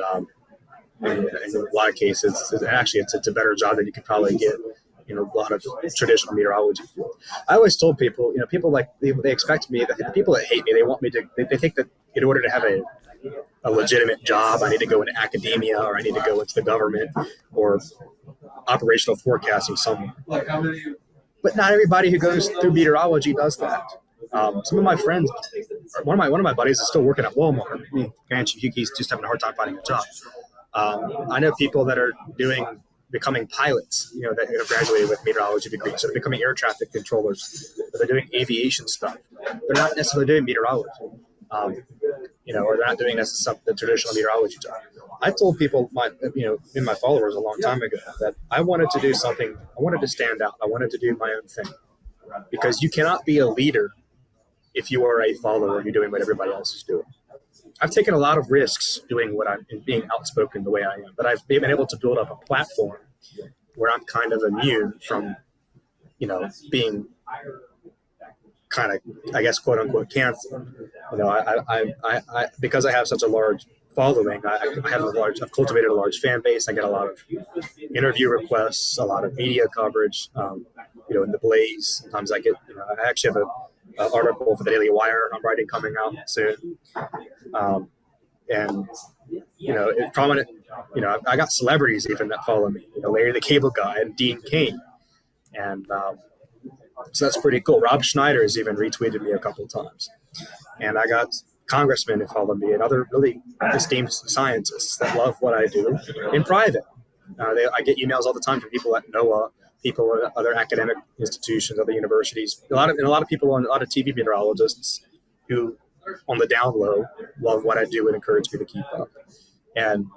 in a lot of cases, it's a better job than you could probably get in a lot of traditional meteorology field. I always told people, people they expect me, that the people that hate me, they want me to, they think that in order to have a legitimate job, I need to go into academia, or I need to go into the government, or operational forecasting somewhere. But not everybody who goes through meteorology does that. Some of my friends, one of my buddies is still working at Walmart. He's just having a hard time finding a job. I know people that are becoming pilots, that have graduated with meteorology degrees, so they're becoming air traffic controllers. They're doing aviation stuff. They're not necessarily doing meteorology, or they're not doing the traditional meteorology job. I told people, in my followers a long time ago, that I wanted to do something. I wanted to stand out. I wanted to do my own thing, because you cannot be a leader if you are a follower and you're doing what everybody else is doing. I've taken a lot of risks doing being outspoken the way I am, but I've been able to build up a platform where I'm kind of immune from, being kind of, I guess, quote unquote, canceled. I because I have such a large following, I've cultivated a large fan base. I get a lot of interview requests, a lot of media coverage, in the Blaze. Sometimes I actually have an article for the Daily Wire I'm writing coming out soon. And prominent, I got celebrities even that follow me, Larry the Cable Guy and Dean Cain. And so that's pretty cool. Rob Schneider has even retweeted me a couple of times. And I got congressmen who follow me and other really esteemed scientists that love what I do in private. I get emails all the time from people at NOAA, people at other academic institutions, other universities, a lot of people, a lot of TV meteorologists who, on the down low, love what I do and encourage me to keep up. And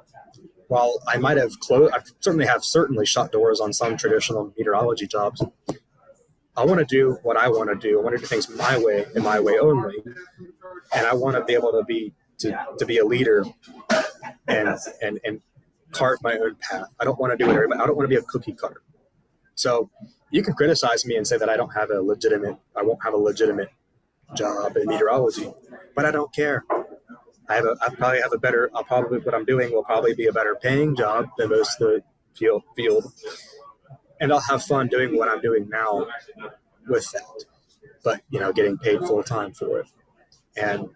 while I might have I certainly shut doors on some traditional meteorology jobs, I want to do what I want to do. I want to do things my way and my way only. And I want to be able to be a leader and carve my own path. I don't want to do what everybody. I don't want to be a cookie cutter. So you can criticize me and say that I won't have a legitimate job in meteorology, but I don't care. What I'm doing will probably be a better paying job than most of the field. And I'll have fun doing what I'm doing now with that, but, getting paid full time for it. And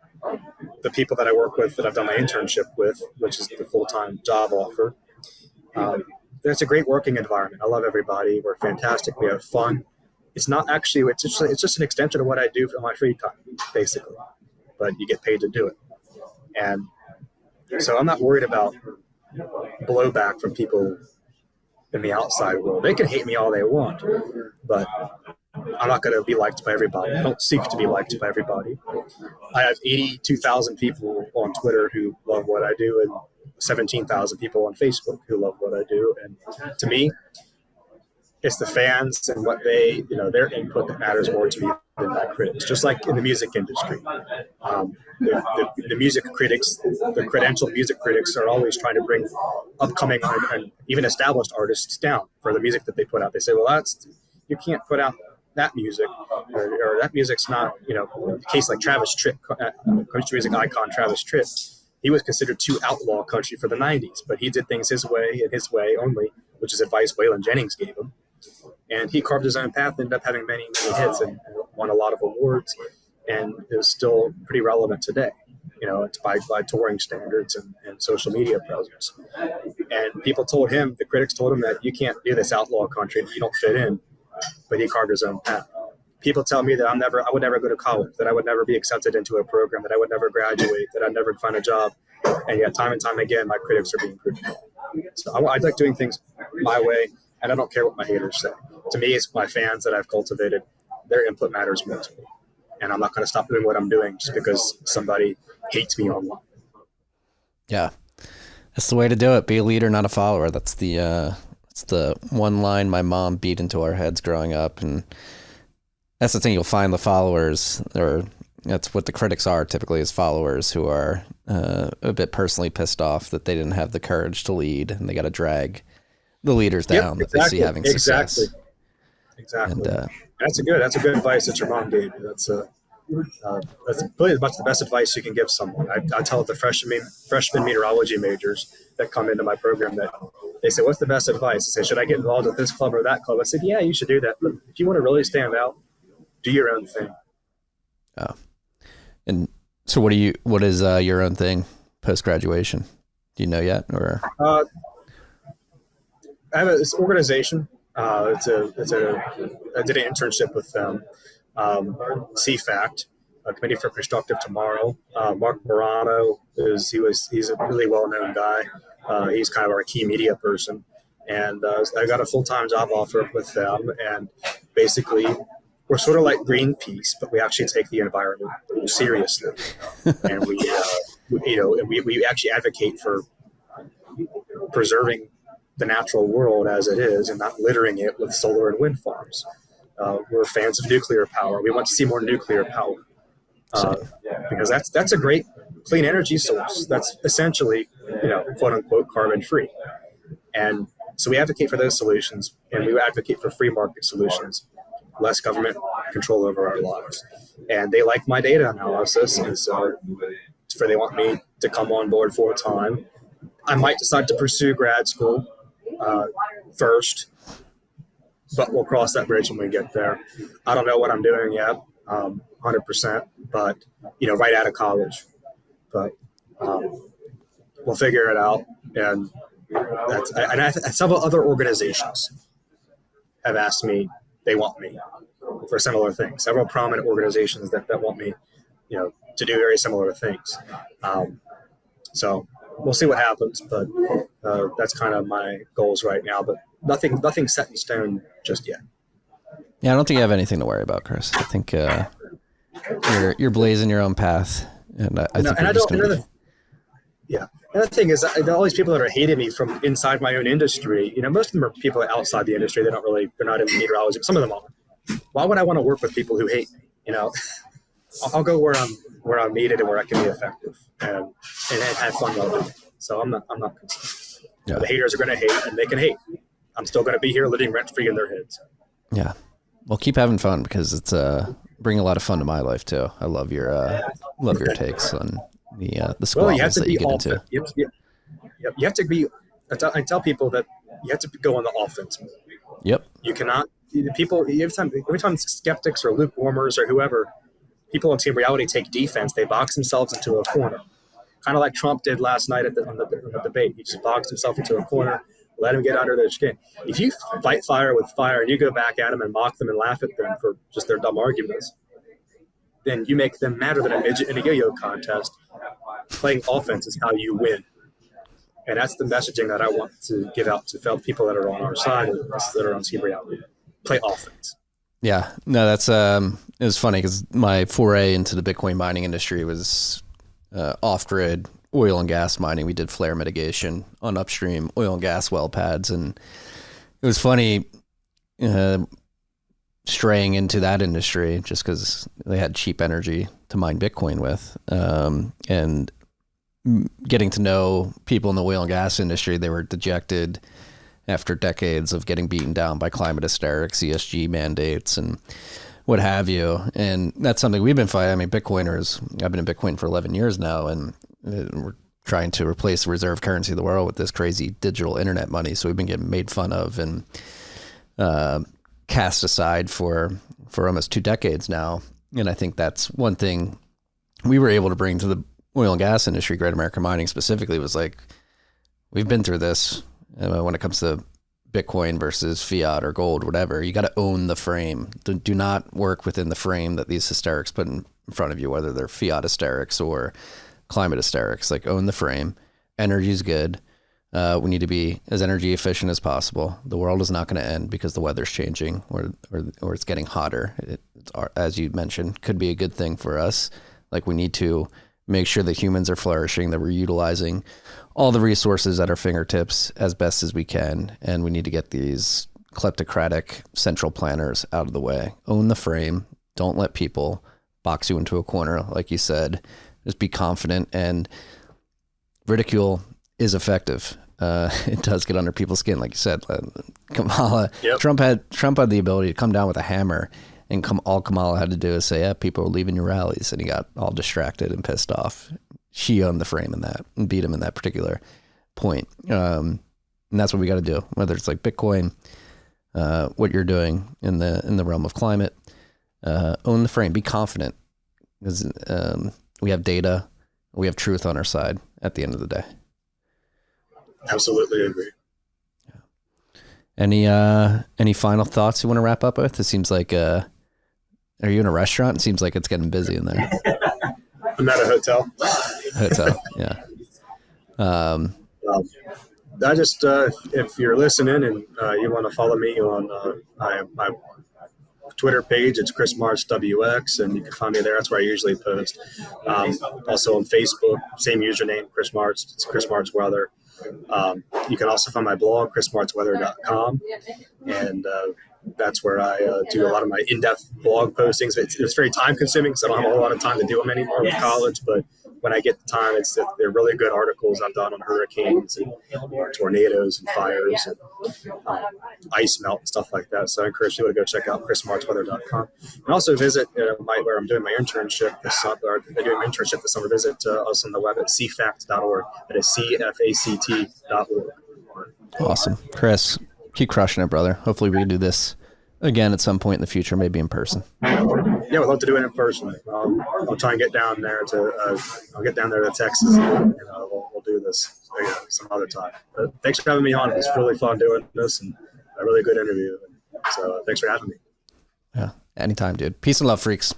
the people that I work with, that I've done my internship with, which is the full-time job offer, it's a great working environment. I love everybody. We're fantastic. We have fun. It's not actually, it's just an extension of what I do for my free time, basically, but you get paid to do it. And so I'm not worried about blowback from people in the outside world. They can hate me all they want, but I'm not going to be liked by everybody. I don't seek to be liked by everybody. I have 82,000 people on Twitter who love what I do, and 17,000 people on Facebook who love what I do. And to me, it's the fans and what their input that matters more to me than my critics. Just like in the music industry, the music critics, the credentialed music critics, are always trying to bring upcoming and even established artists down for the music that they put out. They say, well, you can't put out that music, or that music's not, in a case like Travis Tritt, country music icon Travis Tritt, he was considered too outlaw country for the 90s, but he did things his way and his way only, which is advice Waylon Jennings gave him. And he carved his own path, ended up having many, many hits and won a lot of awards, and is still pretty relevant today. It's by touring standards and social media presence. And people told him, the critics told him, that you can't do this outlaw country, you don't fit in, but he carved his own path. People tell me that I would never go to college, that I would never be accepted into a program, that I would never graduate, that I'd never find a job. And yet, time and time again, my critics are being proven wrong. So I like doing things my way, and I don't care what my haters say. To me, it's my fans that I've cultivated. Their input matters more to me. And I'm not going to stop doing what I'm doing just because somebody hates me online. Yeah. That's the way to do it. Be a leader, not a follower. That's the one line my mom beat into our heads growing up. And that's the thing. You'll find the followers, or that's what the critics are typically, is followers who are a bit personally pissed off that they didn't have the courage to lead, and they got to drag the leaders down that they see having success. Exactly. And that's a good advice that your mom gave you. That's really much the best advice you can give someone. I tell the freshman meteorology majors that come into my program that they say, "What's the best advice?" I say, "Should I get involved with this club or that club?" I said, "Yeah, you should do that. But if you want to really stand out, do your own thing." Oh. And so what is your own thing post graduation? Do you know yet, or? I have this organization. I did an internship with them. CFACT, Committee for Constructive Tomorrow. Mark Morano he's a really well-known guy. He's kind of our key media person. And I got a full-time job offer with them. And basically, we're sort of like Greenpeace, but we actually take the environment seriously. And we actually advocate for preserving the natural world as it is and not littering it with solar and wind farms. We're fans of nuclear power. We want to see more nuclear power because that's a great clean energy source. That's essentially, quote unquote, carbon free. And so we advocate for those solutions, and we advocate for free market solutions, less government control over our lives. And they like my data analysis, and so they want me to come on board full time. I might decide to pursue grad school first, but we'll cross that bridge when we get there. I don't know what I'm doing yet, 100%, but right out of college. But we'll figure it out. And several other organizations have asked me, they want me for similar things. Several prominent organizations that want me, to do very similar things. So we'll see what happens, but that's kind of my goals right now. But nothing set in stone just yet. Yeah, I don't think you have anything to worry about, Chris. I think you're blazing your own path, and I think you're just going to be. Yeah. Another thing is all these people that are hating me from inside my own industry, most of them are people outside the industry. They're not in meteorology. Some of them are. Why would I want to work with people who hate me? I'll go where I'm needed and where I can be effective and have fun while doing it. So I'm not concerned. Yeah. The haters are going to hate, and they can hate. I'm still going to be here living rent free in their heads. Yeah. Well, keep having fun, because it's bringing a lot of fun to my life too. I love your takes on the squabbles that you get into. You have to be. I tell people that you have to go on the offense. Yep. You cannot. People every time skeptics or lukewarmers or whoever, people in Team Reality take defense. They box themselves into a corner, kind of like Trump did last night on the debate. He just boxed himself into a corner, let him get under their skin. If you fight fire with fire and you go back at them and mock them and laugh at them for just their dumb arguments, then you make them madder than a midget in a yo-yo contest. Playing offense is how you win. And that's the messaging that I want to give out to people that are on our side, that are on Team Reality. Play offense. Yeah, no, that's it was funny because my foray into the Bitcoin mining industry was off-grid oil and gas mining. We did flare mitigation on upstream oil and gas well pads, and it was funny straying into that industry just because they had cheap energy to mine Bitcoin with, and getting to know people in the oil and gas industry. They were dejected after decades of getting beaten down by climate hysterics, ESG mandates, and what have you. And that's something we've been fighting. I mean, Bitcoiners, I've been in Bitcoin for 11 years now, and we're trying to replace the reserve currency of the world with this crazy digital internet money. So we've been getting made fun of and cast aside for almost 2 decades now. And I think that's one thing we were able to bring to the oil and gas industry, Great American Mining specifically, was like, we've been through this. When it comes to Bitcoin versus fiat or gold, whatever, you got to own the frame. Do not work within the frame that these hysterics put in front of you, whether they're fiat hysterics or climate hysterics, like own the frame. Energy is good. We need to be as energy efficient as possible. The world is not going to end because the weather's changing or it's getting hotter. As you mentioned, could be a good thing for us. Like we need to make sure that humans are flourishing, that we're utilizing all the resources at our fingertips as best as we can. And we need to get these kleptocratic central planners out of the way. Own the frame. Don't let people box you into a corner. Like you said, just be confident, and ridicule is effective. It does get under people's skin. Like you said, Kamala, yep. Trump had the ability to come down with a hammer, and all Kamala had to do is say, yeah, people are leaving your rallies. And he got all distracted and pissed off. She owned the frame in that and beat him in that particular point. And that's what we got to do, whether it's like Bitcoin, what you're doing in the realm of climate. Own the frame, be confident, because we have data, we have truth on our side at the end of the day. Absolutely agree. Any final thoughts you want to wrap up with? It seems like, are you in a restaurant? It seems like it's getting busy in there. I'm at a hotel. Yeah. I just, if you're listening and you want to follow me on my Twitter page, it's Chris Martz WX, and you can find me there. That's where I usually post. Also on Facebook, same username, Chris Martz. It's Chris Martz Weather. You can also find my blog, chrismartzweather.com, and that's where I do a lot of my in-depth blog postings. It's very time-consuming because I don't have a whole lot of time to do them anymore with college, but when I get the time, they're really good articles I've done on hurricanes and tornadoes and fires and ice melt and stuff like that. So I encourage you to go check out chrismartzweather.com. And also visit where I'm doing my internship this summer. They're doing my internship this summer. Visit us on the web at cfact.org. That is cfact.org. Awesome. Chris, keep crushing it, brother. Hopefully we can do this again at some point in the future, maybe in person. Yeah, we'd love to do it in person. I'll try and get down there to Texas, and we'll do this some other time. But thanks for having me on. It was really fun doing this, and a really good interview. So thanks for having me. Yeah, anytime, dude. Peace and love, freaks.